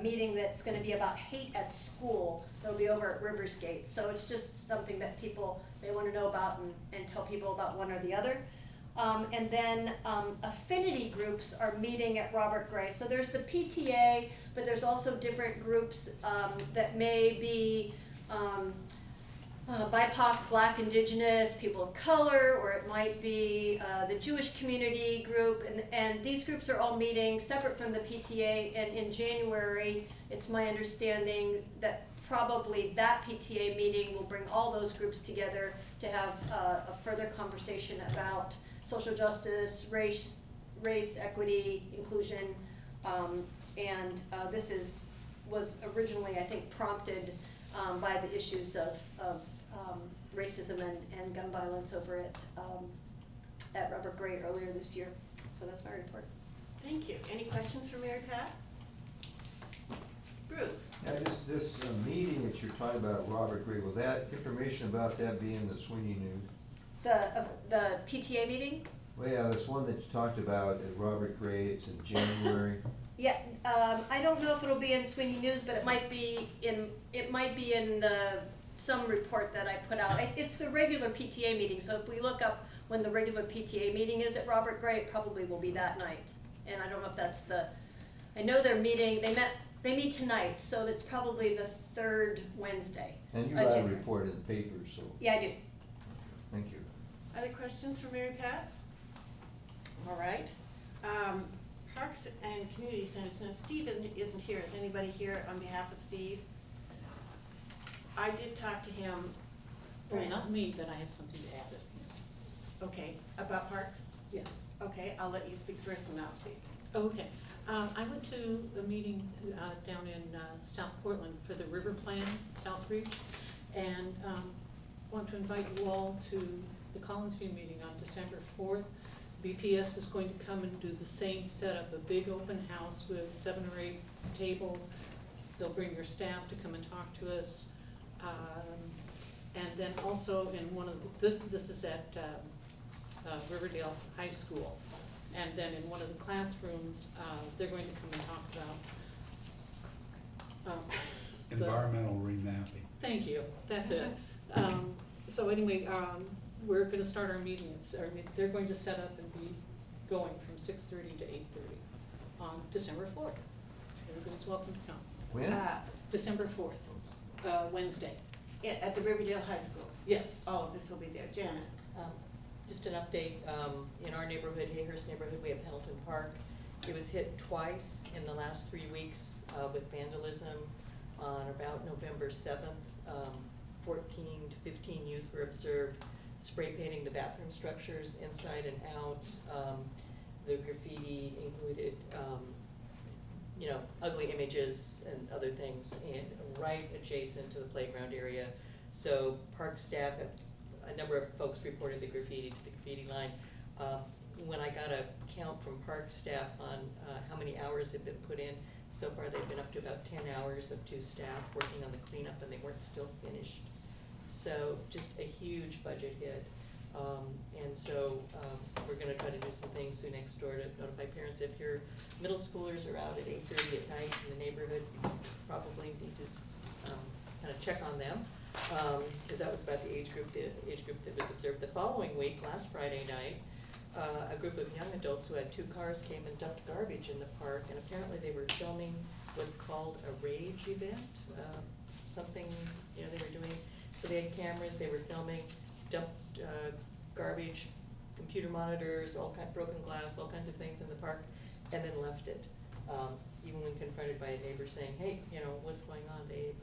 meeting that's going to be about hate at school. That'll be over at Riversgate. So it's just something that people may want to know about and tell people about one or the other. And then affinity groups are meeting at Robert Gray. So there's the PTA, but there's also different groups that may be BIPOC, Black, Indigenous, people of color, or it might be the Jewish community group, and these groups are all meeting separate from the PTA, and in January, it's my understanding that probably that PTA meeting will bring all those groups together to have a further conversation about social justice, race, equity, inclusion, and this was originally, I think, prompted by the issues of racism and gun violence over at Robert Gray earlier this year. So that's my report. Thank you. Any questions for Mary Pat? Bruce? Yeah, this meeting that you're talking about, Robert Gray, will that information about that be in the SWNI News? The PTA meeting? Well, yeah, there's one that you talked about at Robert Gray, it's in January. Yeah, I don't know if it'll be in SWNI News, but it might be in some report that I put out. It's the regular PTA meeting, so if we look up when the regular PTA meeting is at Robert Gray, it probably will be that night. And I don't know if that's I know they're meeting, they meet tonight, so it's probably the third Wednesday. And you of write a January. report in the paper, so, Yeah, I do. thank you. Other questions for Mary Pat? All right. Parks and Community Centers, now Steve isn't here. Is anybody here on behalf of Steve? I did talk to him. Well, not me, but I have something to add. Okay, about parks? Yes. Okay, I'll let you speak first and I'll speak. Okay. I went to a meeting down in South Portland for the River Plan Southreach, and want to invite you all to the Collinsview meeting on December 4th. BPS is going to come and do the same setup, a big open house with 7 or 8 tables. They'll bring their staff to come and talk to us. And then also in one of, this is at Riverdale High School. And then in one of the classrooms, they're going to come and talk about Environmental remapping. Thank you, that's it. So anyway, we're gonna start our meeting, they're going to set up and be going from 6:30 to 8:30 on December 4th. Everybody's welcome to come. When? December 4th, Wednesday. At the Riverdale High School? Yes. Oh, this will be there. Janet? Just an update, in our neighborhood, Hayhurst neighborhood, we have Pendleton Park. It was hit twice in the last 3 weeks with vandalism. On about November 7th, 14 to 15 youth were observed spray painting the bathroom structures inside and out. The graffiti included, ugly images and other things, and right adjacent to the playground area. So park staff, a number of folks reported the graffiti to the graffiti line. When I got a count from park staff on how many hours had been put in, so far they've been up to about 10 hours of 2 staff working on the cleanup, and they weren't still finished. So just a huge budget hit. And so we're gonna try to do some things through next door to notify parents. If your middle schoolers are out at 8:30 at night in the neighborhood, you probably need to kind of check on them. Because that was about the age group that was observed. The following week, last Friday night, a group of young adults who had 2 cars came and dumped garbage in the park, and apparently they were filming what's called a rage event, something, they were doing. So they had cameras, they were filming, dumped garbage, computer monitors, broken glass, all kinds of things in the park, and then left it. Even when confronted by a neighbor saying, hey, what's going on,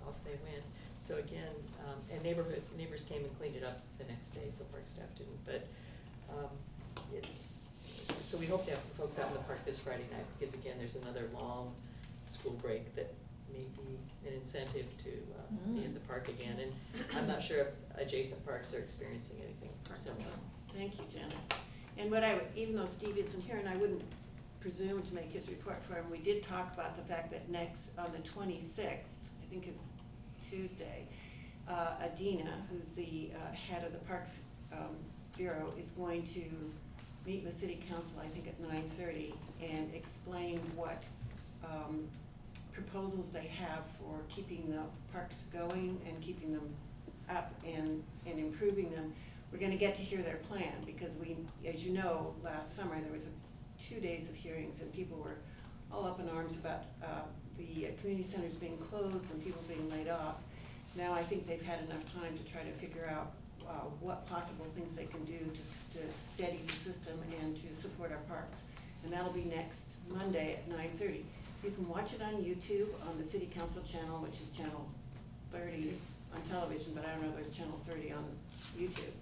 off they went. So again, and neighbors came and cleaned it up the next day, so park staff didn't. But so we hope to have some folks out in the park this Friday night, because again, there's another long school break that may be an incentive to be in the park again. And I'm not sure if adjacent parks are experiencing anything similar. Thank you, Janet. And even though Steve isn't here, and I wouldn't presume to make his report for him, we did talk about the fact that on the 26th, I think is Tuesday, Adina, who's the head of the Parks Bureau, is going to meet with City Council, I think at 9:30, and explain what proposals they have for keeping the parks going and keeping them up and improving them. We're gonna get to hear their plan, because as you know, last summer, there was 2 days of hearings, and people were all up in arms about the community centers being closed and people being laid off. Now I think they've had enough time to try to figure out what possible things they can do to steady the system and to support our parks. And that'll be next Monday at 9:30. You can watch it on YouTube on the City Council channel, which is channel 30 on television, but I don't know if there's channel 30 on YouTube.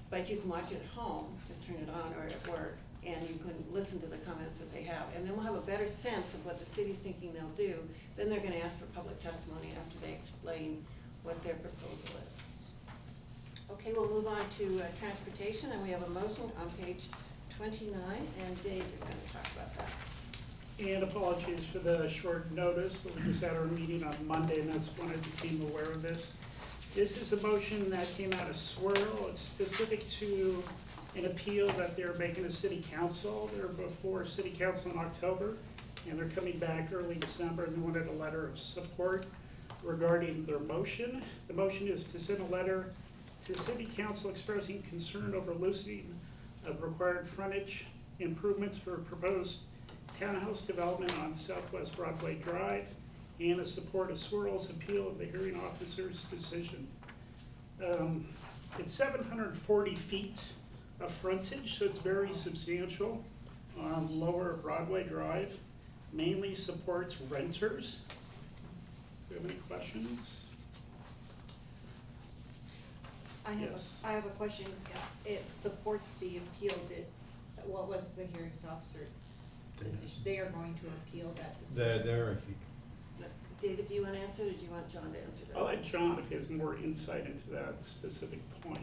But you can watch it at home, just turn it on, or at work, and you can listen to the comments that they have. And then we'll have a better sense of what the city's thinking they'll do. Then they're gonna ask for public testimony after they explain what their proposal is. Okay, we'll move on to transportation, and we have a motion on page 29, and Dave is gonna talk about that. And apologies for the short notice, but we just had our meeting on Monday, and that's when I became aware of this. This is a motion that came out of Swirl. It's specific to an appeal that they're making to City Council. They're before City Council in October, and they're coming back early December, and they wanted a letter of support regarding their motion. The motion is to send a letter to City Council expressing concern over loosening of required frontage improvements for proposed townhouse development on Southwest Broadway Drive, and to support a swirl's appeal of the hearing officer's decision. It's 740 feet of frontage, so it's very substantial on Lower Broadway Drive. Mainly supports renters. Do you have any questions? Yes. I have a question. It supports the appeal. What was the hearing officer's decision? They are going to appeal that decision. They're, David, do you want to answer, or do you want John to answer that? I'll let John, if he has more insight into that specific point.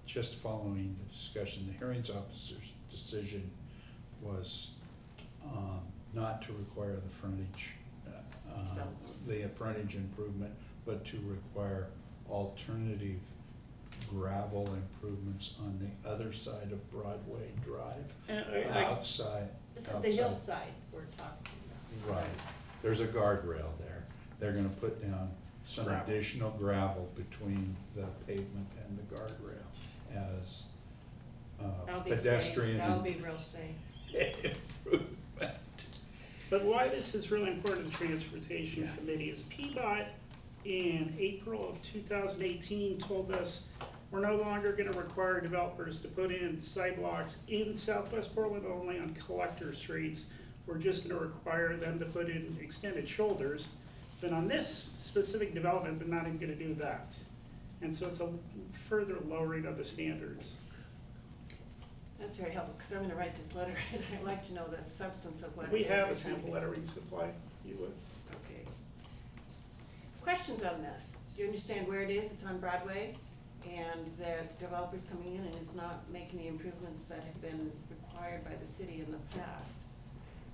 just following the discussion, the hearings officer's decision was not to require the frontage, the frontage improvement, but to require alternative gravel improvements on the other side of Broadway Drive, outside. This is the hillside we're talking about. Right, there's a guardrail there. They're gonna put down some Gravel. additional gravel between the pavement and the guardrail as That'll be safe. pedestrian That'll be real safe. improvement. But why this is really important to the Transportation Yeah. Committee is PDOT in April of 2018 told us we're no longer gonna require developers to put in sidewalks in Southwest Portland only on collector streets. We're just gonna require them to put in extended shoulders. But on this specific development, they're not even gonna do that. And so it's a further lowering of the standards. That's very helpful, because I'm gonna write this letter, and I'd like to know the substance of what it is. We have a they're trying sample to- lettering supply, you would. Okay. Questions on this? Do you understand where it is? It's on Broadway, and the developer's coming in and is not making the improvements that have been required by the city in the past.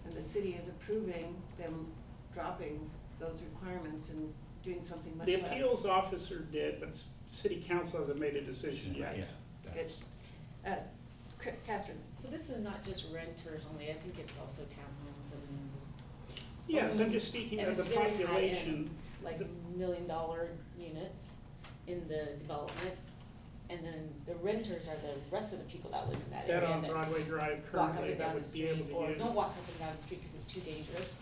And the city is approving them dropping those requirements and doing something much The less. appeals officer did, but city council hasn't made a decision yet. Yeah, Good. that's- Catherine? So this is not just renters only, I think it's also townhomes and. Yes, I'm just speaking And of the it's very high-end, population. like $1 million units in the development. And then the renters are the rest of the people that live in that area. That on that Broadway Drive walk up currently and that down the would be street, able to or use. don't walk up and down the street because it's too dangerous.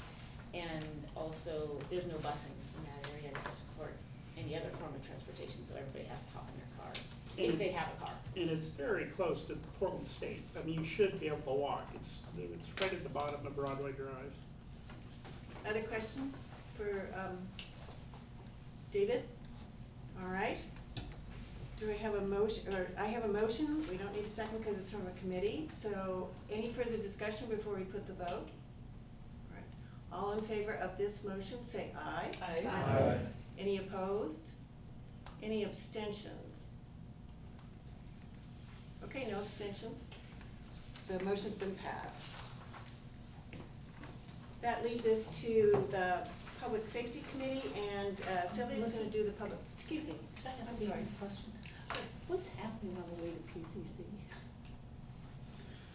And also, there's no busing in that area to support any other form of transportation, so everybody has to hop in their car, if they have a car. And it's very close to Portland State. I mean, you should be able to walk. It's right at the bottom of Broadway Drive. Other questions for David? All right. Do I have a motion, or I have a motion, we don't need a second because it's from a committee, so any further discussion before we put the vote? All right. All in favor of this motion, say aye. Aye. Aye. Any opposed? Any abstentions? Okay, no abstentions. The motion's been passed. That leads us to the Public Safety Committee, and Sylvia's gonna do the public, excuse me. Can I ask I'm you sorry. a question? What's happening on the way to PCC?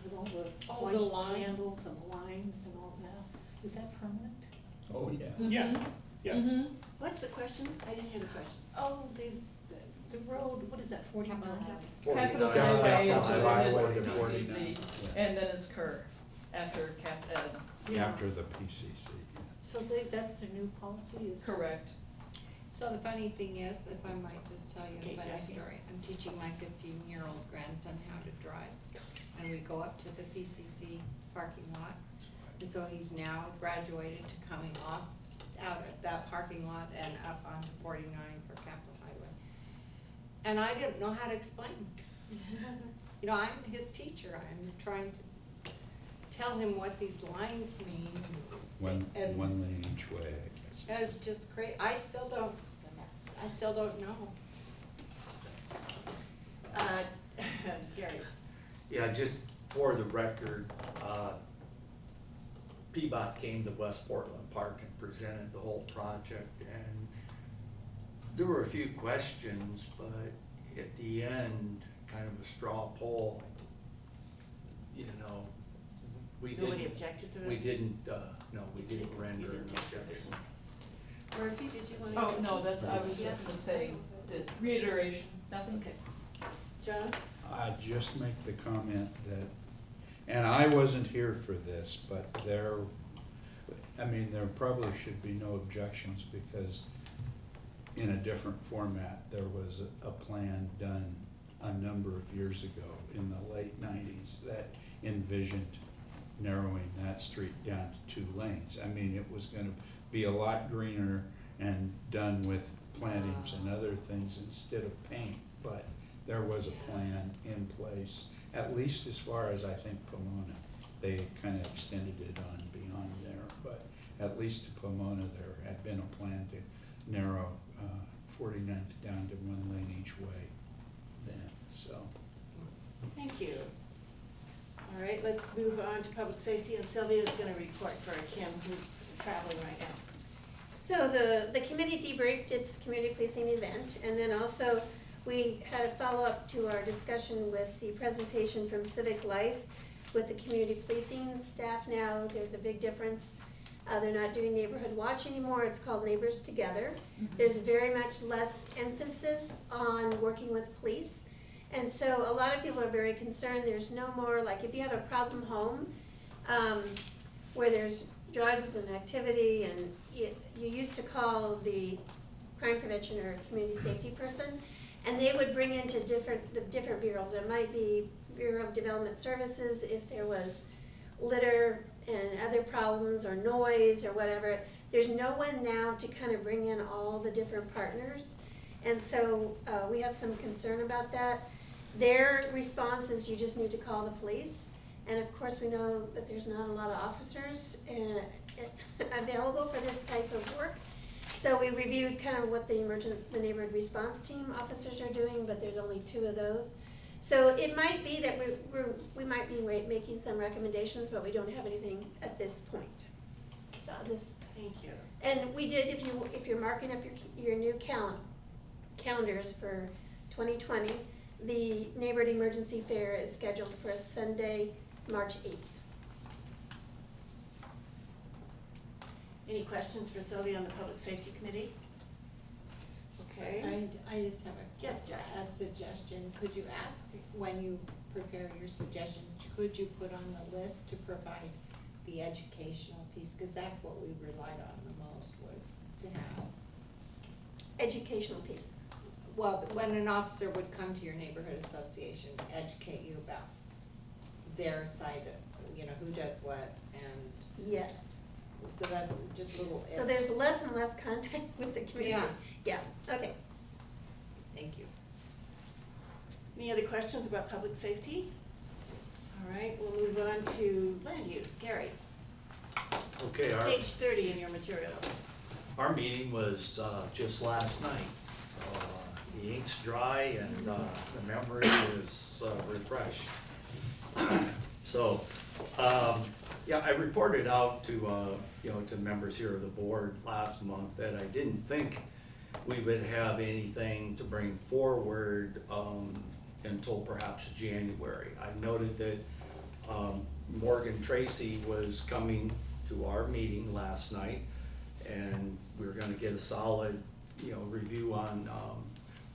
With all the the white lines. candles and lines and all that, is that permanent? Oh, yeah. Yeah, yes. Mm-hmm. What's the question? I didn't hear the question. Oh, the road, what is that, 49? Capital 49. Highway Capital into Highway the to 49. 49. And then it's Kerr, after Yeah. After the PCC. So that's the new policy, is correct. So the funny thing is, if I might just tell you Okay, a funny Jackie. story, I'm teaching my 15-year-old grandson how to drive. And we go up to the PCC parking lot. And so he's now graduated to coming off out at that parking lot and up onto 49 for Capitol Highway. And I didn't know how to explain. You know, I'm his teacher. I'm trying to tell him what these lines mean. One And lane each way, I guess. it's just crazy. I still don't know. Gary? Yeah, just for the record, PBOT came to West Portland Park and presented the whole project, and there were a few questions, but at the end, kind of a straw poll, you know, we didn't. Nobody objected to it? We didn't, no, we You didn't didn't- render you an didn't take objection. position. Murphy, did you want to? Oh, no, I was just gonna say, the reiteration, nothing. Okay. John? I'd just make the comment that, and I wasn't here for this, but there probably should be no objections because in a different format, there was a plan done a number of years ago in the late 90s that envisioned narrowing that street down to 2 lanes. I mean, it was gonna be a lot greener and done with plantings and other things instead of paint, but there was a plan in place, at least as far as I think Pomona. They kind of extended it on beyond there, but at least to Pomona, there had been a plan to narrow 49th down to 1 lane each way then, so. Thank you. All right, let's move on to public safety, and Sylvia's gonna report for Kim, who's traveling right now. So the committee debriefed its community policing event, and then also we had a follow-up to our discussion with the presentation from Civic Life with the community policing staff now. There's a big difference. They're not doing neighborhood watch anymore. It's called Neighbors Together. There's very much less emphasis on working with police. And so a lot of people are very concerned. There's no more, like if you have a problem home, where there's drugs and activity, and you used to call the crime prevention or community safety person, and they would bring into the different bureaus. There might be Bureau of Development Services if there was litter and other problems or noise or whatever. There's no one now to kind of bring in all the different partners. And so we have some concern about that. Their response is you just need to call the police. And of course we know that there's not a lot of officers available for this type of work. So we reviewed kind of what the neighborhood response team officers are doing, but there's only 2 of those. So it might be that we might be making some recommendations, but we don't have anything at this point. Thank you. And we did, if you're marking up your new calendars for 2020, the neighborhood emergency fair is scheduled for Sunday, March 8th. Any questions for Sylvia on the Public Safety Committee? Okay. I just have Yes, Jack. a suggestion. Could you ask, when you prepare your suggestions, could you put on the list to provide the educational piece? Because that's what we relied on the most, was to have. Educational piece. Well, when an officer would come to your neighborhood association, educate you about their side of, who does what, and Yes. so that's just a little. So there's less and less contact with the community. Yeah, okay. Thank you. Any other questions about public safety? All right, we'll move on to land use. Gary, Okay, page 30 in your materials. our meeting was just last night. The ink's dry and the memory is refreshed. So, yeah, I reported out to, to members here of the board last month that I didn't think we would have anything to bring forward until perhaps January. I noted that Morgan Tracy was coming to our meeting last night, and we were gonna get a solid, review on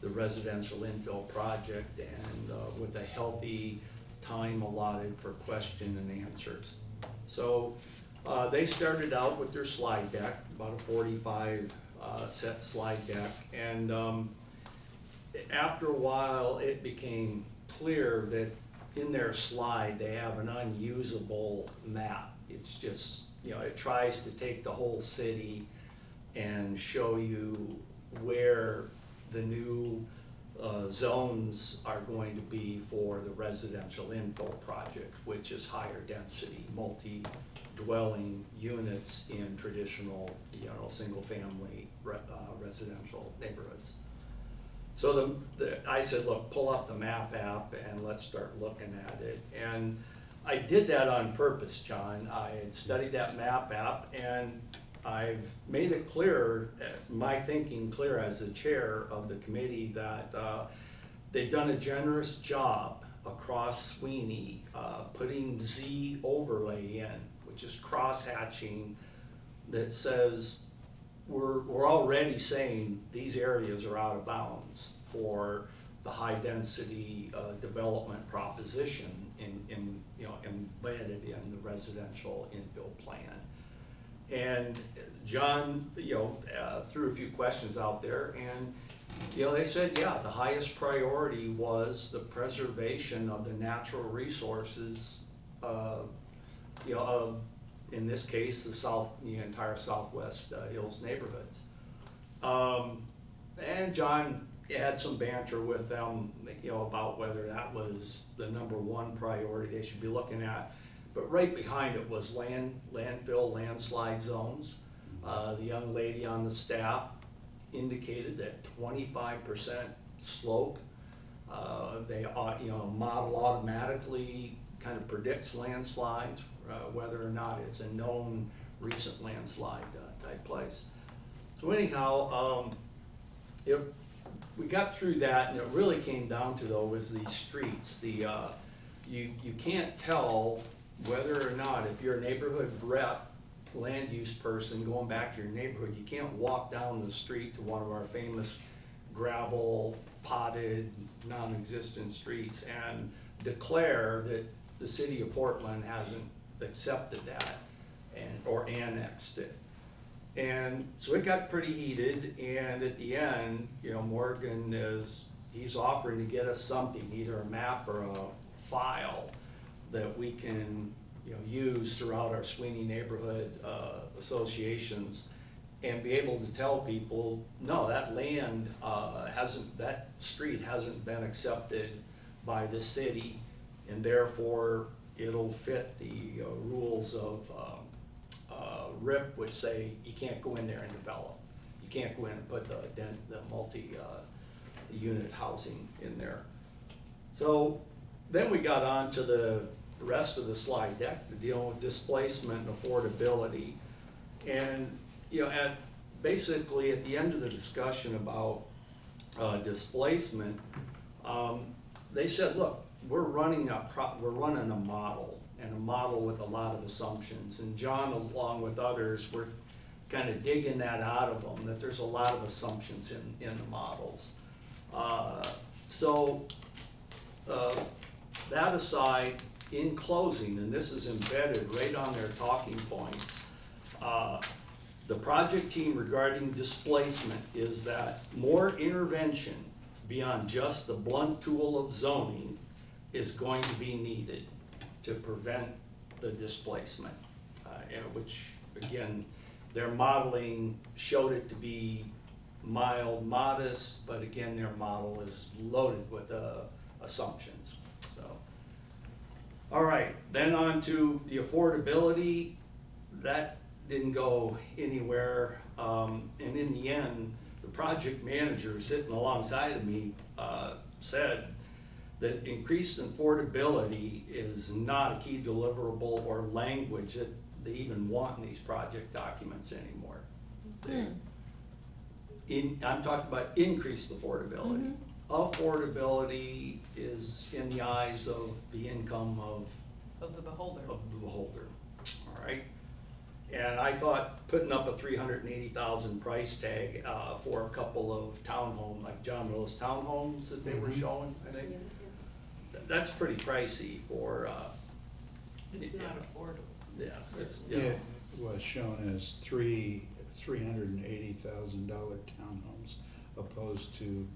the residential infill project, and with a healthy time allotted for question and answers. So they started out with their slide deck, about a 45 set slide deck, and after a while it became clear that in their slide they have an unusable map. It's just, it tries to take the whole city and show you where the new zones are going to be for the residential infill project, which is higher density, multi-dwelling units in traditional, single-family residential neighborhoods. So I said, look, pull up the map app and let's start looking at it. And I did that on purpose, John. I had studied that map app, and I've made it clear, my thinking clear as the chair of the committee, that they've done a generous job across SWNI, putting Z overlay in, which is cross-hatching, that says we're already saying these areas are out of bounds for the high-density development proposition embedded in the residential infill plan. And John, threw a few questions out there, and they said, yeah, the highest priority was the preservation of the natural resources, in this case, the entire Southwest Hills neighborhoods. And John had some banter with them, about whether that was the number one priority they should be looking at. But right behind it was landfill, landslide zones. The young lady on the staff indicated that 25% slope, model automatically kind of predicts landslides, whether or not it's a known recent landslide type place. So anyhow, we got through that, and it really came down to, though, was the streets. You can't tell whether or not, if you're a neighborhood rep, land use person going back to your neighborhood, you can't walk down the street to one of our famous gravel, potted, non-existent streets and declare that the city of Portland hasn't accepted that or annexed it. And so it got pretty heated, and at the end, Morgan he's offering to get us something, either a map or a file that we can use throughout our SWNI neighborhood associations, and be able to tell people, no, that land that street hasn't been accepted by the city, and therefore it'll fit the rules of RIP, which say you can't go in there and develop. You can't go in and put the multi-unit housing in there. So then we got on to the rest of the slide deck to deal with displacement and affordability. And basically at the end of the discussion about displacement, they said, look, we're running a model, and a model with a lot of assumptions. And John, along with others, were kind of digging that out of them, that there's a lot of assumptions in the models. That aside, in closing, and this is embedded right on their talking points, the project team regarding displacement is that more intervention beyond just the blunt tool of zoning is going to be needed to prevent the displacement, which again, their modeling showed it to be mild, modest, but again, their model is loaded with assumptions. So, all right, then on to the affordability. That didn't go anywhere, and in the end, the project manager sitting alongside of me said that increased affordability is not a key deliverable or language that they even want in these project documents anymore. I'm talking about increased affordability. Affordability is in the eyes of the income of the beholder. All right. And I thought putting up a $380,000 price tag for a couple of townhomes, like John Mills townhomes that they were showing, I think, that's pretty pricey for. It's not affordable. Yeah, it's It was shown as $380,000 townhomes, opposed to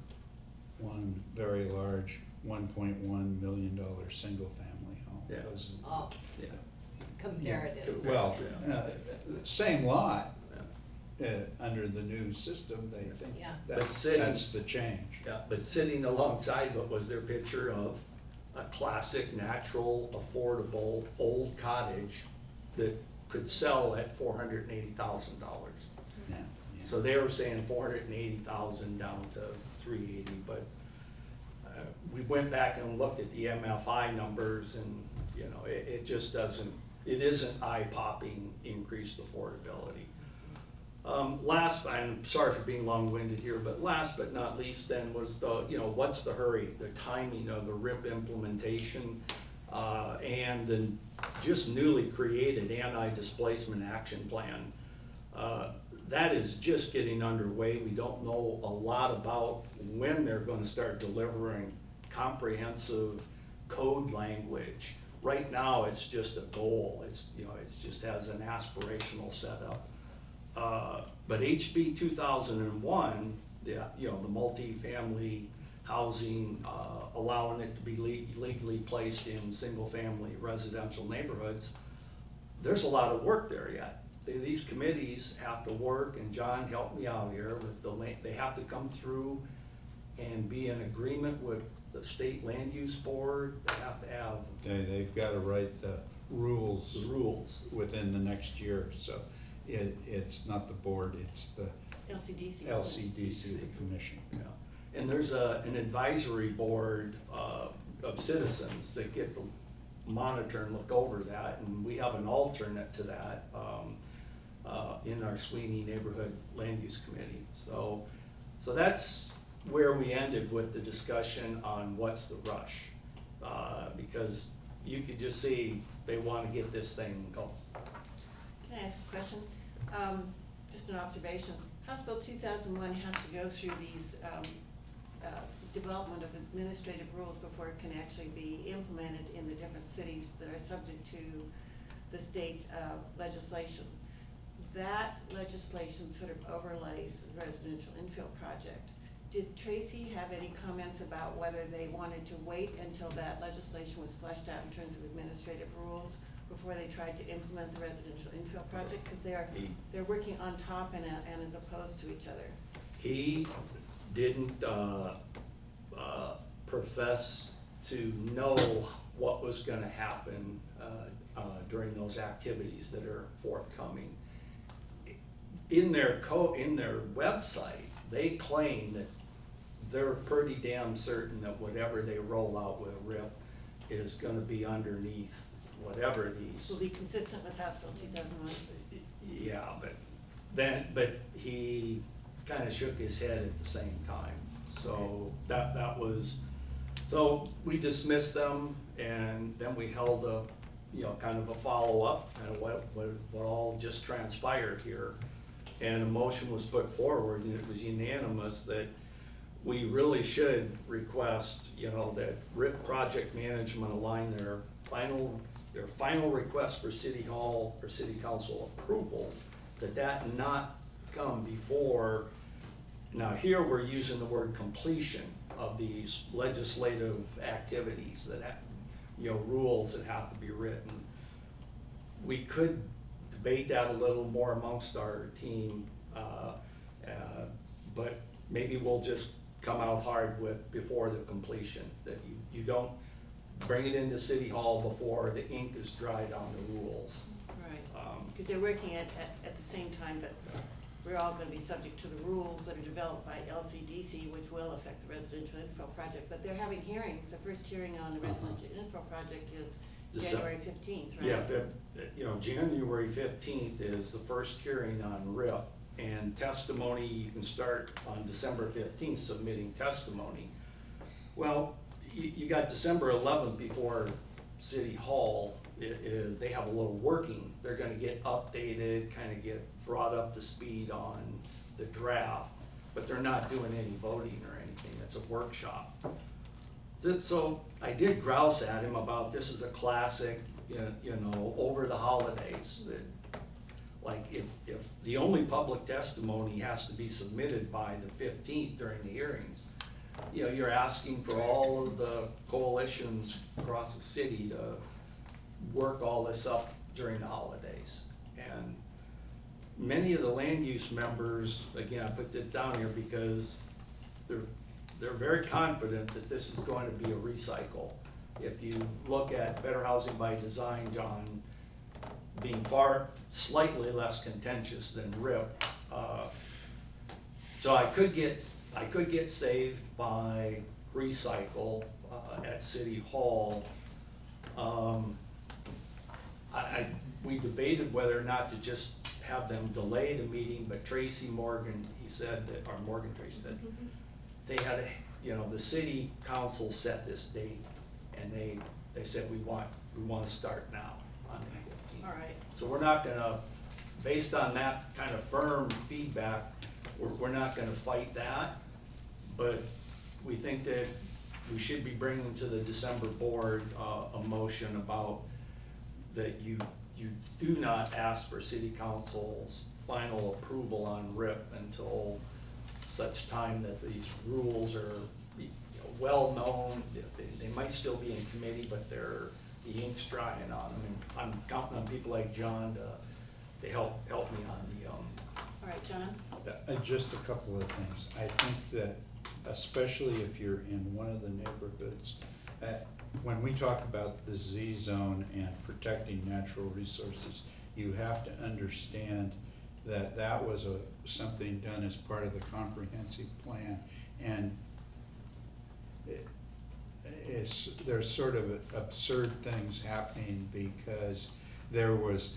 one very large $1.1 million single-family home. Yeah. Oh, Yeah. comparative. Well, same lot, under the new system, they think Yeah. that's the change. Yeah, but sitting alongside what was their picture of a classic, natural, affordable, old cottage that could sell at $480,000. Yeah. So they were saying 480,000 down to 380, but we went back and looked at the MFI numbers, and it just doesn't. It isn't eye-popping increased affordability. Last, I'm sorry for being long-winded here, but last but not least then was what's the hurry, the timing of the RIP implementation, and the just newly created anti-displacement action plan. That is just getting underway. We don't know a lot about when they're gonna start delivering comprehensive code language. Right now, it's just a goal. It's, you know, it's just has an aspirational setup. But HB 2001, the multifamily housing, allowing it to be legally placed in single-family residential neighborhoods, there's a lot of work there yet. These committees have to work, and John helped me out here with they have to come through and be in agreement with the state land use board. They have to have. They've got to write the rules. The rules. Within the next year, so it's not the board, it's the LCDC. LCDC, the commission. Yeah. And there's an advisory board of citizens that get to monitor and look over that, and we have an alternate to that in our SWNI Neighborhood Land Use Committee. So that's where we ended with the discussion on what's the rush, because you could just see they want to get this thing going. Can I ask a question? Just an observation. House Bill 2001 has to go through these development of administrative rules before it can actually be implemented in the different cities that are subject to the state legislation. That legislation sort of overlays the residential infill project. Did Tracy have any comments about whether they wanted to wait until that legislation was fleshed out in terms of administrative rules before they tried to implement the residential infill project? Because they're working on top and as opposed to each other. He didn't profess to know what was going to happen during those activities that are forthcoming. In their website, they claim that they're pretty damn certain that whatever they roll out with RIP is going to be underneath whatever these. Will be consistent with House Bill 2001. Yeah, but he kind of shook his head at the same time. So that was, so we dismissed them, and then we held a, kind of a follow-up, kind of what all just transpired here. And a motion was put forward, and it was unanimous that we really should request, that RIP project management align their final request for City Hall or City Council approval, that not come before. Now here we're using the word completion of these legislative activities that have, rules that have to be written. We could debate that a little more amongst our team, but maybe we'll just come out hard with before the completion, that you don't bring it into City Hall before the ink is dried on the rules. Right, because they're working at the same time, but we're all going to be subject to the rules that are developed by LCDC, which will affect the residential info project. But they're having hearings. The first hearing on the residential info project is January 15th, right? Yeah, January 15th is the first hearing on RIP, and testimony, you can start on December 15th submitting testimony. Well, you got December 11th before City Hall. They have a little working. They're gonna get updated, kind of get brought up to speed on the draft, but they're not doing any voting or anything. It's a workshop. So I did grouse at him about this is a classic, over the holidays, that like if the only public testimony has to be submitted by the 15th during the hearings, you're asking for all of the coalitions across the city to work all this up during the holidays. And many of the land use members, again, I put this down here because they're very confident that this is going to be a recycle. If you look at Better Housing by Design, John, being slightly less contentious than RIP, so I could get saved by recycle at City Hall. We debated whether or not to just have them delay the meeting, but Tracy Morgan, Tracy said, they had the city council set this date, and they said we want to start now on the 15th. All right. So we're not gonna based on that kind of firm feedback, we're not gonna fight that. But we think that we should be bringing to the December board, a motion about that you do not ask for city council's final approval on RIP until such time that these rules are, well-known. They might still be in committee, but the ink's drying on them. And I'm counting on people like John to help me on the, All right, John? Just a couple of things. I think that especially if you're in one of the neighborhoods, when we talk about the Z zone and protecting natural resources, you have to understand that that was something done as part of the comprehensive plan. And there's sort of absurd things happening because there was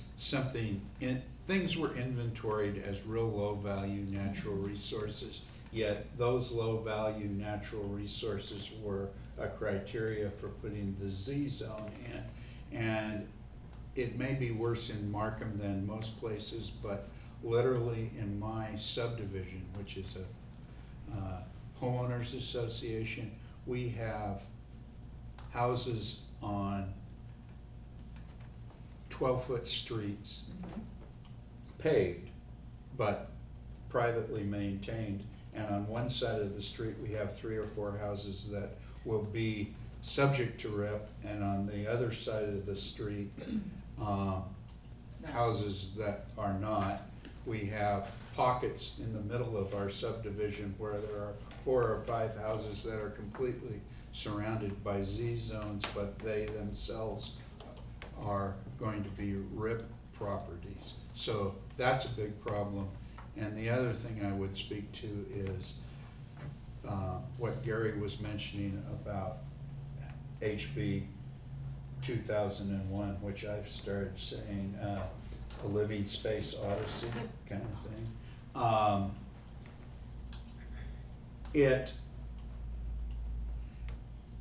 things were inventoried as real low value natural resources, yet those low value natural resources were a criteria for putting the Z zone in. And it may be worse in Markham than most places, but literally in my subdivision, which is a homeowners association, we have houses on 12-foot streets, paved, but privately maintained. And on one side of the street, we have 3 or 4 houses that will be subject to RIP, and on the other side of the street, houses that are not. We have pockets in the middle of our subdivision where there are 4 or 5 houses that are completely surrounded by Z zones, but they themselves are going to be RIP properties. So that's a big problem. And the other thing I would speak to is what Gary was mentioning about HB 2001, which I've started saying a living space odyssey kind of thing.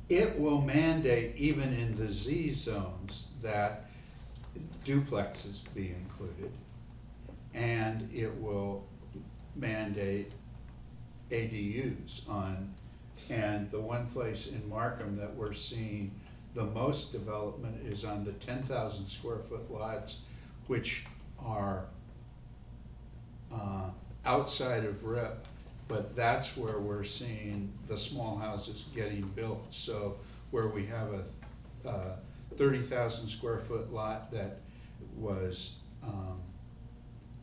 It will mandate, even in the Z zones, that duplexes be included, and it will mandate ADUs on, and the one place in Markham that we're seeing the most development is on the 10,000 square foot lots, which are outside of RIP, but that's where we're seeing the small houses getting built. So where we have a 30,000 square foot lot that was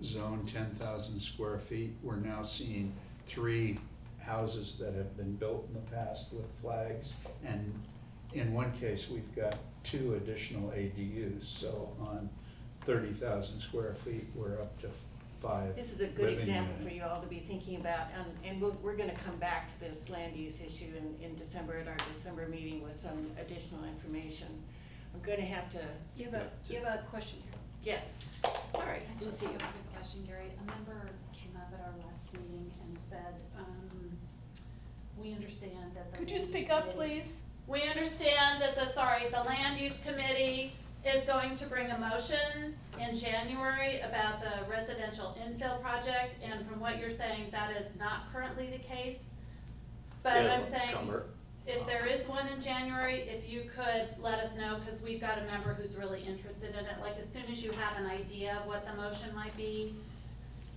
zoned 10,000 square feet, we're now seeing 3 houses that have been built in the past with flags, and in one case we've got 2 additional ADUs. So on 30,000 square feet, we're up to 5 This is a good living example units. for you all to be thinking about, and we're gonna come back to this land use issue in December, at our December meeting, with some additional information. I'm gonna have to. You have a question here. Yes, sorry, I didn't just see have you. a quick question, Gary. A member came up at our last meeting and said, we understand that the. Could you land speak use up, committee- please? We understand that the land use committee is going to bring a motion in January about the residential infill project, and from what you're saying, that is not currently the case. But Yeah, I'm saying, Cumber. if there is one in January, if you could let us know, because we've got a member who's really interested in it, like as soon as you have an idea of what the motion might be,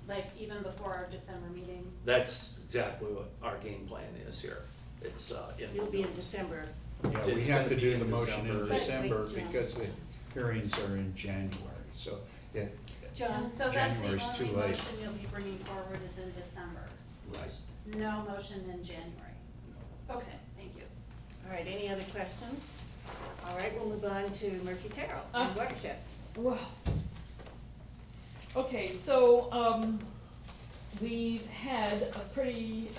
like even before our December meeting. That's exactly what our game plan is here. It's, It'll be in December. Yeah, we It's have gonna to be do in the motion in December. December Wait, John. because the hearings are in January, so it, John? So that's January's the too only late. motion you'll be bringing forward is in December. right. No motion in January. Okay, thank you. All right, any other questions? All right, we'll move on to Murphy Terrell, and watershed. Wow. Okay, so, we've had a pretty,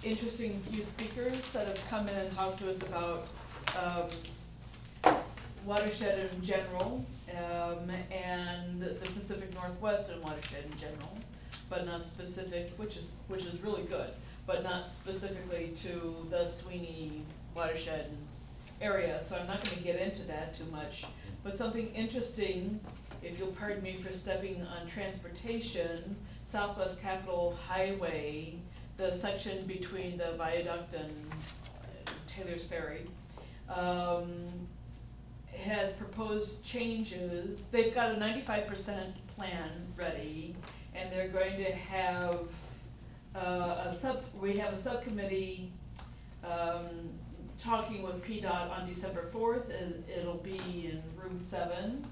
interesting few speakers that have come in and talked to us about, watershed in general, and the Pacific Northwest and watershed in general, but not specific, which is really good, but not specifically to the SWNI watershed area, so I'm not gonna get into that too much. But something interesting if you'll pardon me for stepping on transportation, Southwest Capitol Highway, the section between the viaduct and Taylor's Ferry, has proposed changes. They've got a 95% plan ready, and they're going to have we have a subcommittee talking with PDOT on December 4th, and it'll be in room 7.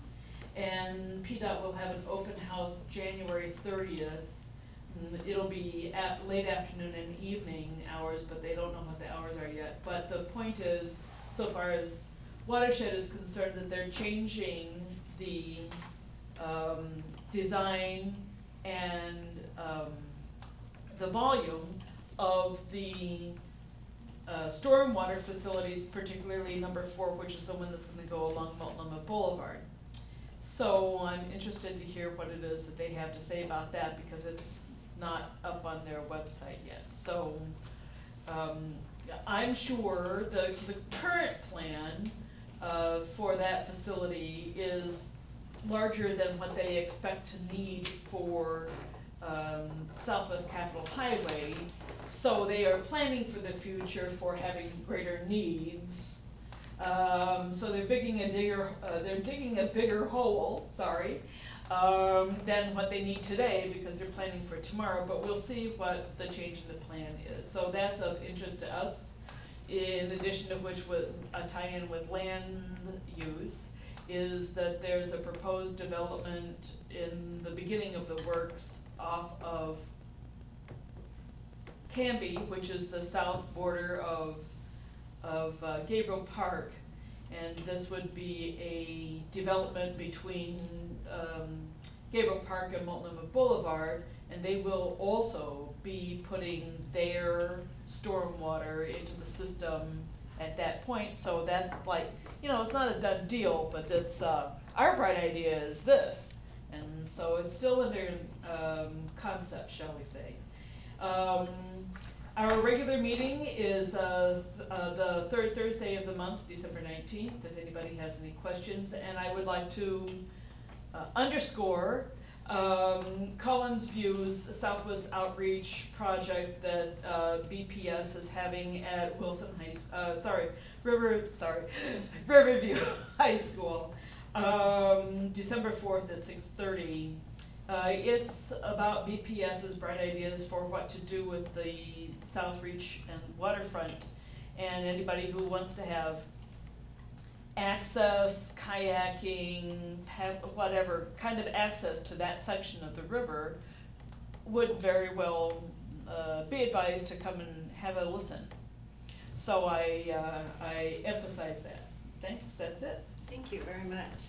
And PDOT will have an open house January 30th. It'll be at late afternoon and evening hours, but they don't know what the hours are yet. But the point is, so far as Watershed is concerned, that they're changing the design and the volume of the stormwater facilities, particularly number 4, which is the one that's gonna go along Multnomah Boulevard. So I'm interested to hear what it is that they have to say about that, because it's not up on their website yet. So I'm sure the current plan for that facility is larger than what they expect to need for Southwest Capitol Highway. So they are planning for the future for having greater needs. So they're digging a bigger hole, than what they need today, because they're planning for tomorrow, but we'll see what the change in the plan is. So that's of interest to us, in addition of which, with a tie-in with land use, is that there's a proposed development in the beginning of the works off of Canby, which is the south border of Gabriel Park. And this would be a development between Gabriel Park and Multnomah Boulevard, and they will also be putting their stormwater into the system at that point. So that's like, it's not a done deal, but that's, our bright idea is this. And so it's still under concept, shall we say. Our regular meeting is the third Thursday of the month, December 19th, if anybody has any questions. And I would like to underscore Collins View's Southwest Outreach project that BPS is having at Riverview High School, December 4th at 6:30. It's about BPS's bright ideas for what to do with the South Reach and waterfront, and anybody who wants to have access, kayaking, whatever kind of access to that section of the river would very well be advised to come and have a listen. So I emphasize that. Thanks, that's it. Thank you very much.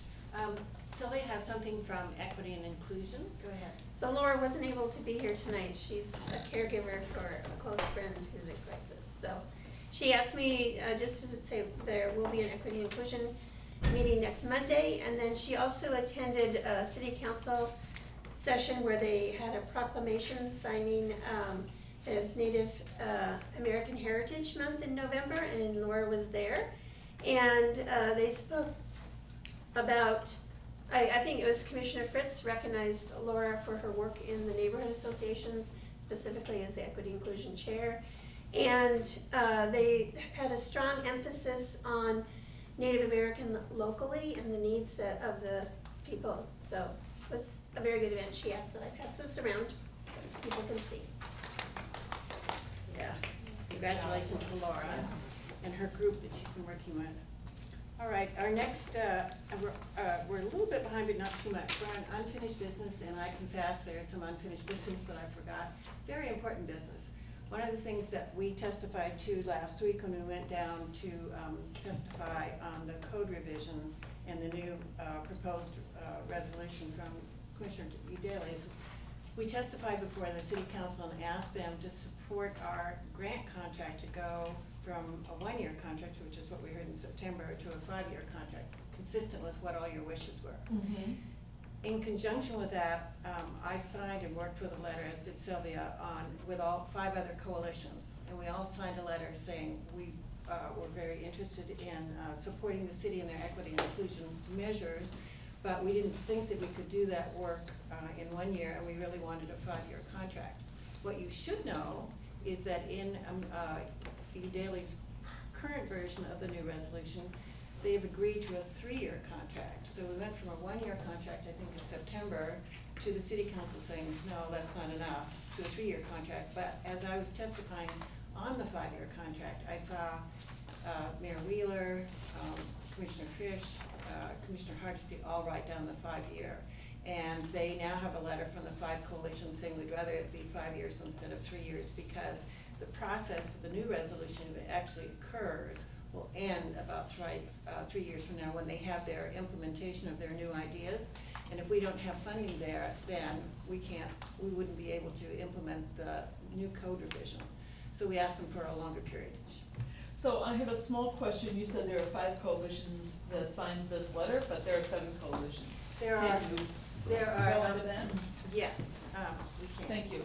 Sylvia has something from Equity and Inclusion. Go ahead. So Laura wasn't able to be here tonight. She's a caregiver for a close friend who's in crisis. So she asked me just to say there will be an Equity and Inclusion meeting next Monday. And then she also attended a city council session where they had a proclamation signing as Native American Heritage Month in November, and Laura was there. And they spoke about, I think it was Commissioner Fritz recognized Laura for her work in the neighborhood associations, specifically as the Equity Inclusion Chair. And they had a strong emphasis on Native American locally and the needs of the people. So it was a very good event. She asked that I pass this around so people can see. Yes. Congratulations to Laura and her group that she's been working with. All right, our next, we're a little bit behind, but not too much. We're on unfinished business, and I confess there's some unfinished business that I forgot. Very important business. One of the things that we testified to last week when we went down to testify on the code revision and the new proposed resolution from Commissioner Daly, we testified before the City Council and asked them to support our grant contract to go from a 1-year contract, which is what we heard in September, to a 5-year contract, consistent with what all your wishes were. Mm-hmm. In conjunction with that, I signed and worked with a letter, as did Sylvia, with all 5 other coalitions. And we all signed a letter saying we were very interested in supporting the city in their equity and inclusion measures, but we didn't think that we could do that work in 1 year, and we really wanted a 5-year contract. What you should know is that in Daly's current version of the new resolution, they've agreed to a 3-year contract. So we went from a 1-year contract, I think in September, to the city council saying, no, that's not enough, to a 3-year contract. But as I was testifying on the 5-year contract, I saw Mayor Wheeler, Commissioner Fish, Commissioner Hardesty all write down the 5-year. And they now have a letter from the 5 coalitions saying we'd rather it be 5 years instead of 3 years, because the process for the new resolution, if it actually occurs, will end about 3 years from now when they have their implementation of their new ideas. And if we don't have funding there, then we wouldn't be able to implement the new code revision. So we asked them for a longer period. So I have a small question. You said there are 5 coalitions that signed this letter, but there are 7 coalitions. There Can are, you there are. go into that? Yes, we can. Thank you.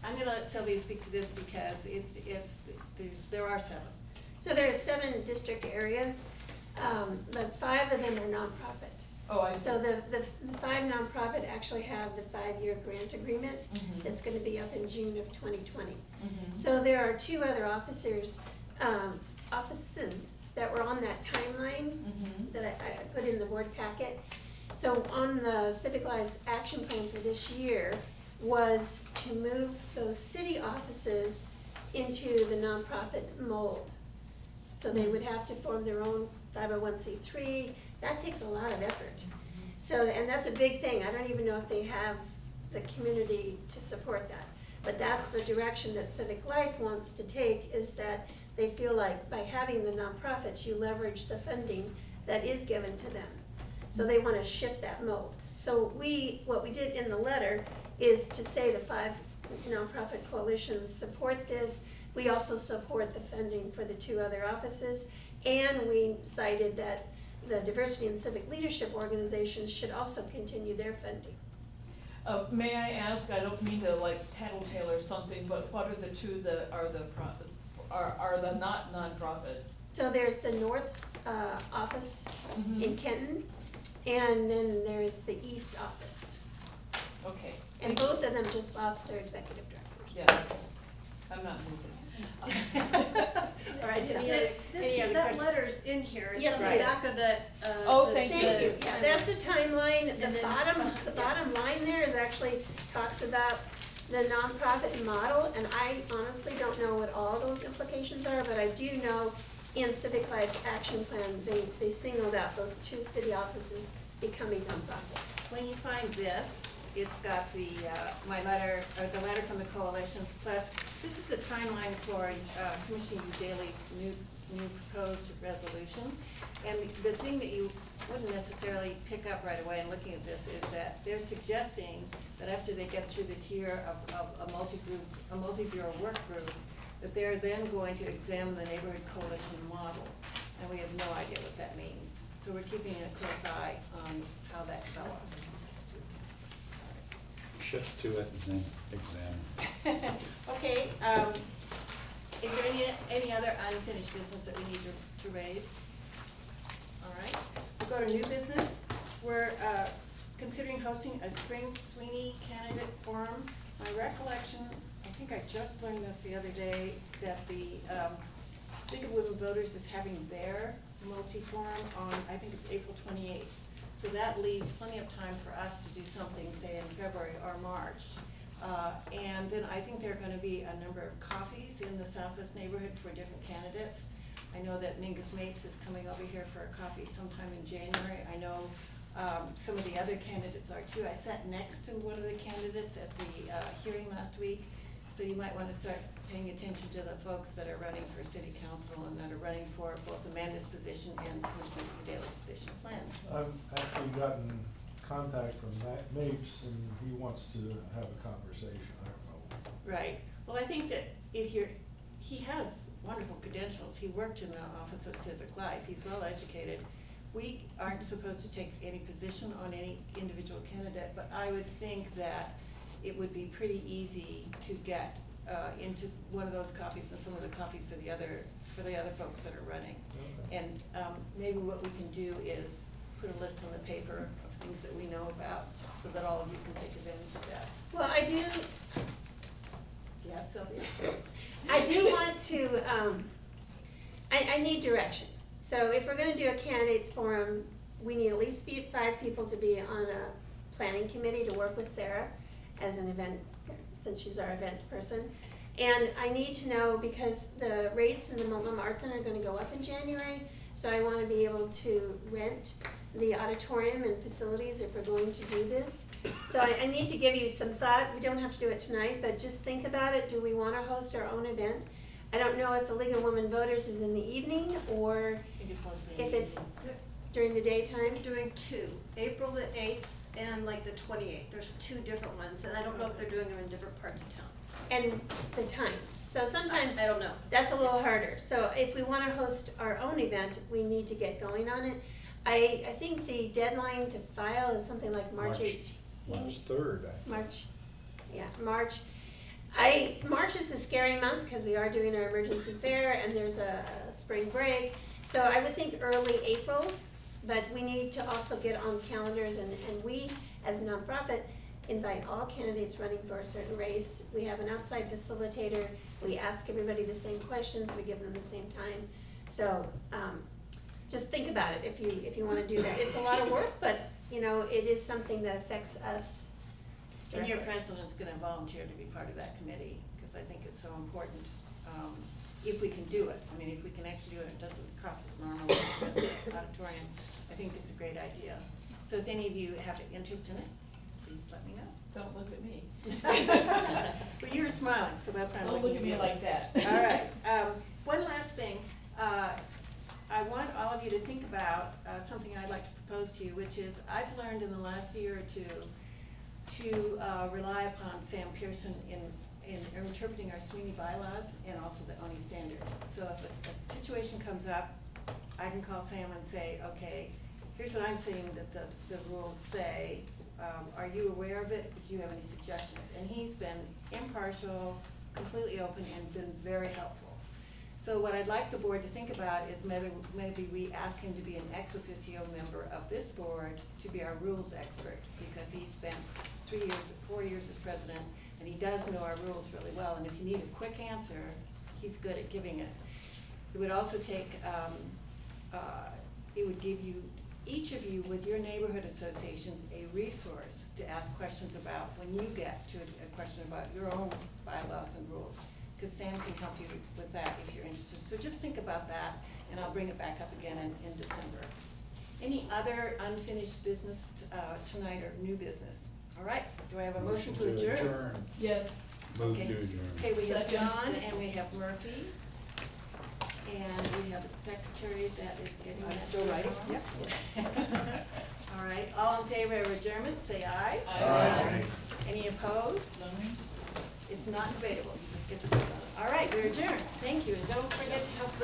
I'm gonna let Sylvia speak to this because there are 7. So there are 7 district areas, but 5 of them are nonprofit. Oh, I see. So the 5 nonprofit actually have the 5-year grant agreement Mhm. that's gonna be up in June of 2020. Mhm. So there are 2 other offices that were on that timeline Mhm. that I put in the board packet. So on the Civic Lives Action Plan for this year was to move those city offices into the nonprofit mold. So they would have to form their own 501c3. That takes a lot of effort. So, and that's a big thing. I don't even know if they have the community to support that. But that's the direction that Civic Life wants to take, is that they feel like by having the nonprofits, you leverage the funding that is given to them. So they want to shift that mold. So what we did in the letter is to say the 5 nonprofit coalitions support this. We also support the funding for the 2 other offices, and we cited that the diversity and civic leadership organizations should also continue their funding. May I ask, I don't mean to like tattletale or something, but what are the 2 that are the not nonprofit? So there's the North office Mhm. in Kenton, and then there's the East office. Okay. And both of them just lost their executive directors. Yeah, I'm not moving. All right, any other That questions? letter's in here, it's Yes, on it the is. back of that, Oh, the- thank Thank you, yeah, that's the timeline, And the then- bottom line there is actually talks about the nonprofit model, and I honestly don't know what all those implications are, but I do know in Civic Life Action Plan, they singled out those 2 city offices becoming nonprofits. When you find this, it's got the, my letter, or the letter from the coalitions, plus this is the timeline for Commissioner Daly's new proposed resolution. And the thing that you wouldn't necessarily pick up right away in looking at this is that they're suggesting that after they get through this year of a multi-bureau work group, that they're then going to examine the neighborhood coalition model. And we have no idea what that means. So we're keeping a close eye on how that develops. Shift to it and then examine. Okay, is there any other unfinished business that we need to raise? All right, we'll go to new business. We're considering hosting a spring SWNI candidate forum. My recollection, I think I just learned this the other day, that the League of Women Voters is having their multi-forum on, I think it's April 28th. So that leaves plenty of time for us to do something, say in February or March. And then I think there are gonna be a number of coffees in the Southwest neighborhood for different candidates. I know that Mingus Mapes is coming over here for a coffee sometime in January. I know some of the other candidates are too. I sat next to one of the candidates at the hearing last week. So you might wanna start paying attention to the folks that are running for city council and that are running for both Amanda's position and Commissioner Daly's position. Plan. I've actually gotten contact from Mapes, and he wants to have a conversation, I don't know. Right. Well, I think that he has wonderful credentials. He worked in the Office of Civic Life. He's well educated. We aren't supposed to take any position on any individual candidate, but I would think that it would be pretty easy to get into one of those coffees and some of the coffees for the other folks that are running. Okay. And maybe what we can do is put a list on the paper of things that we know about, so that all of you can take advantage of that. Well, I do, Yes, Sylvia? I do want to, I need direction. So if we're gonna do a candidates forum, we need at least 5 people to be on a planning committee to work with Sarah as an event, since she's our event person. And I need to know, because the rates in the Multnomah Arts Center are gonna go up in January, so I wanna be able to rent the auditorium and facilities if we're going to do this. So I need to give you some thought. We don't have to do it tonight, but just think about it. Do we wanna host our own event? I don't know if the League of Women Voters is in the evening, or I think it's mostly. if it's during the daytime. Doing 2, April the 8th and like the 28th. There's 2 different ones, and I don't know if they're doing them in different parts of town. And the times. So sometimes I don't know. that's a little harder. So if we wanna host our own event, we need to get going on it. I think the deadline to file is something like March 18th. March 3rd, I think. March. March is a scary month because we are doing our emergency fair and there's a spring break. So I would think early April, but we need to also get on calendars, and we, as a nonprofit, invite all candidates running for a certain race. We have an outside facilitator. We ask everybody the same questions. We give them the same time. So just think about it if you want to do that. It's a lot of work, but you know, it is something that affects us. And your directly. president's gonna volunteer to be part of that committee, because I think it's so important, if we can do it. I mean, if we can actually do it, it doesn't cost us normally at the auditorium. I think it's a great idea. So if any of you have interest in it, please let me know. Don't look at me. Well, you were smiling, so that's why I'm Don't looking look at me you. like that. All right, one last thing, I want all of you to think about, something I'd like to propose to you, which is, I've learned in the last year or two to rely upon Sam Pearson in interpreting our SWNI bylaws and also the ONI standards. So if a situation comes up, I can call Sam and say, okay, here's what I'm seeing that the rules say. Are you aware of it? Do you have any suggestions? And he's been impartial, completely open, and been very helpful. So what I'd like the board to think about is maybe we ask him to be an ex officio member of this board to be our rules expert, because he spent 4 years as president, and he does know our rules really well. And if you need a quick answer, he's good at giving it. It would also take, it would give you, each of you with your neighborhood associations, a resource to ask questions about when you get to a question about your own bylaws and rules, because Sam can help you with that if you're interested. So just think about that, and I'll bring it back up again in December. Any other unfinished business tonight, or new business? All right, do I have a motion to adjourn? Yes. Move Okay. to adjourn. Okay, we have Second. John and we have Murphy. And we have a secretary that is getting I'm that. still writing. Yep. All right, all in favor of adjournment, say aye. Aye. Any opposed? It's not debatable, you just get to vote on it. All right, we're adjourned. Thank you, and don't forget to help the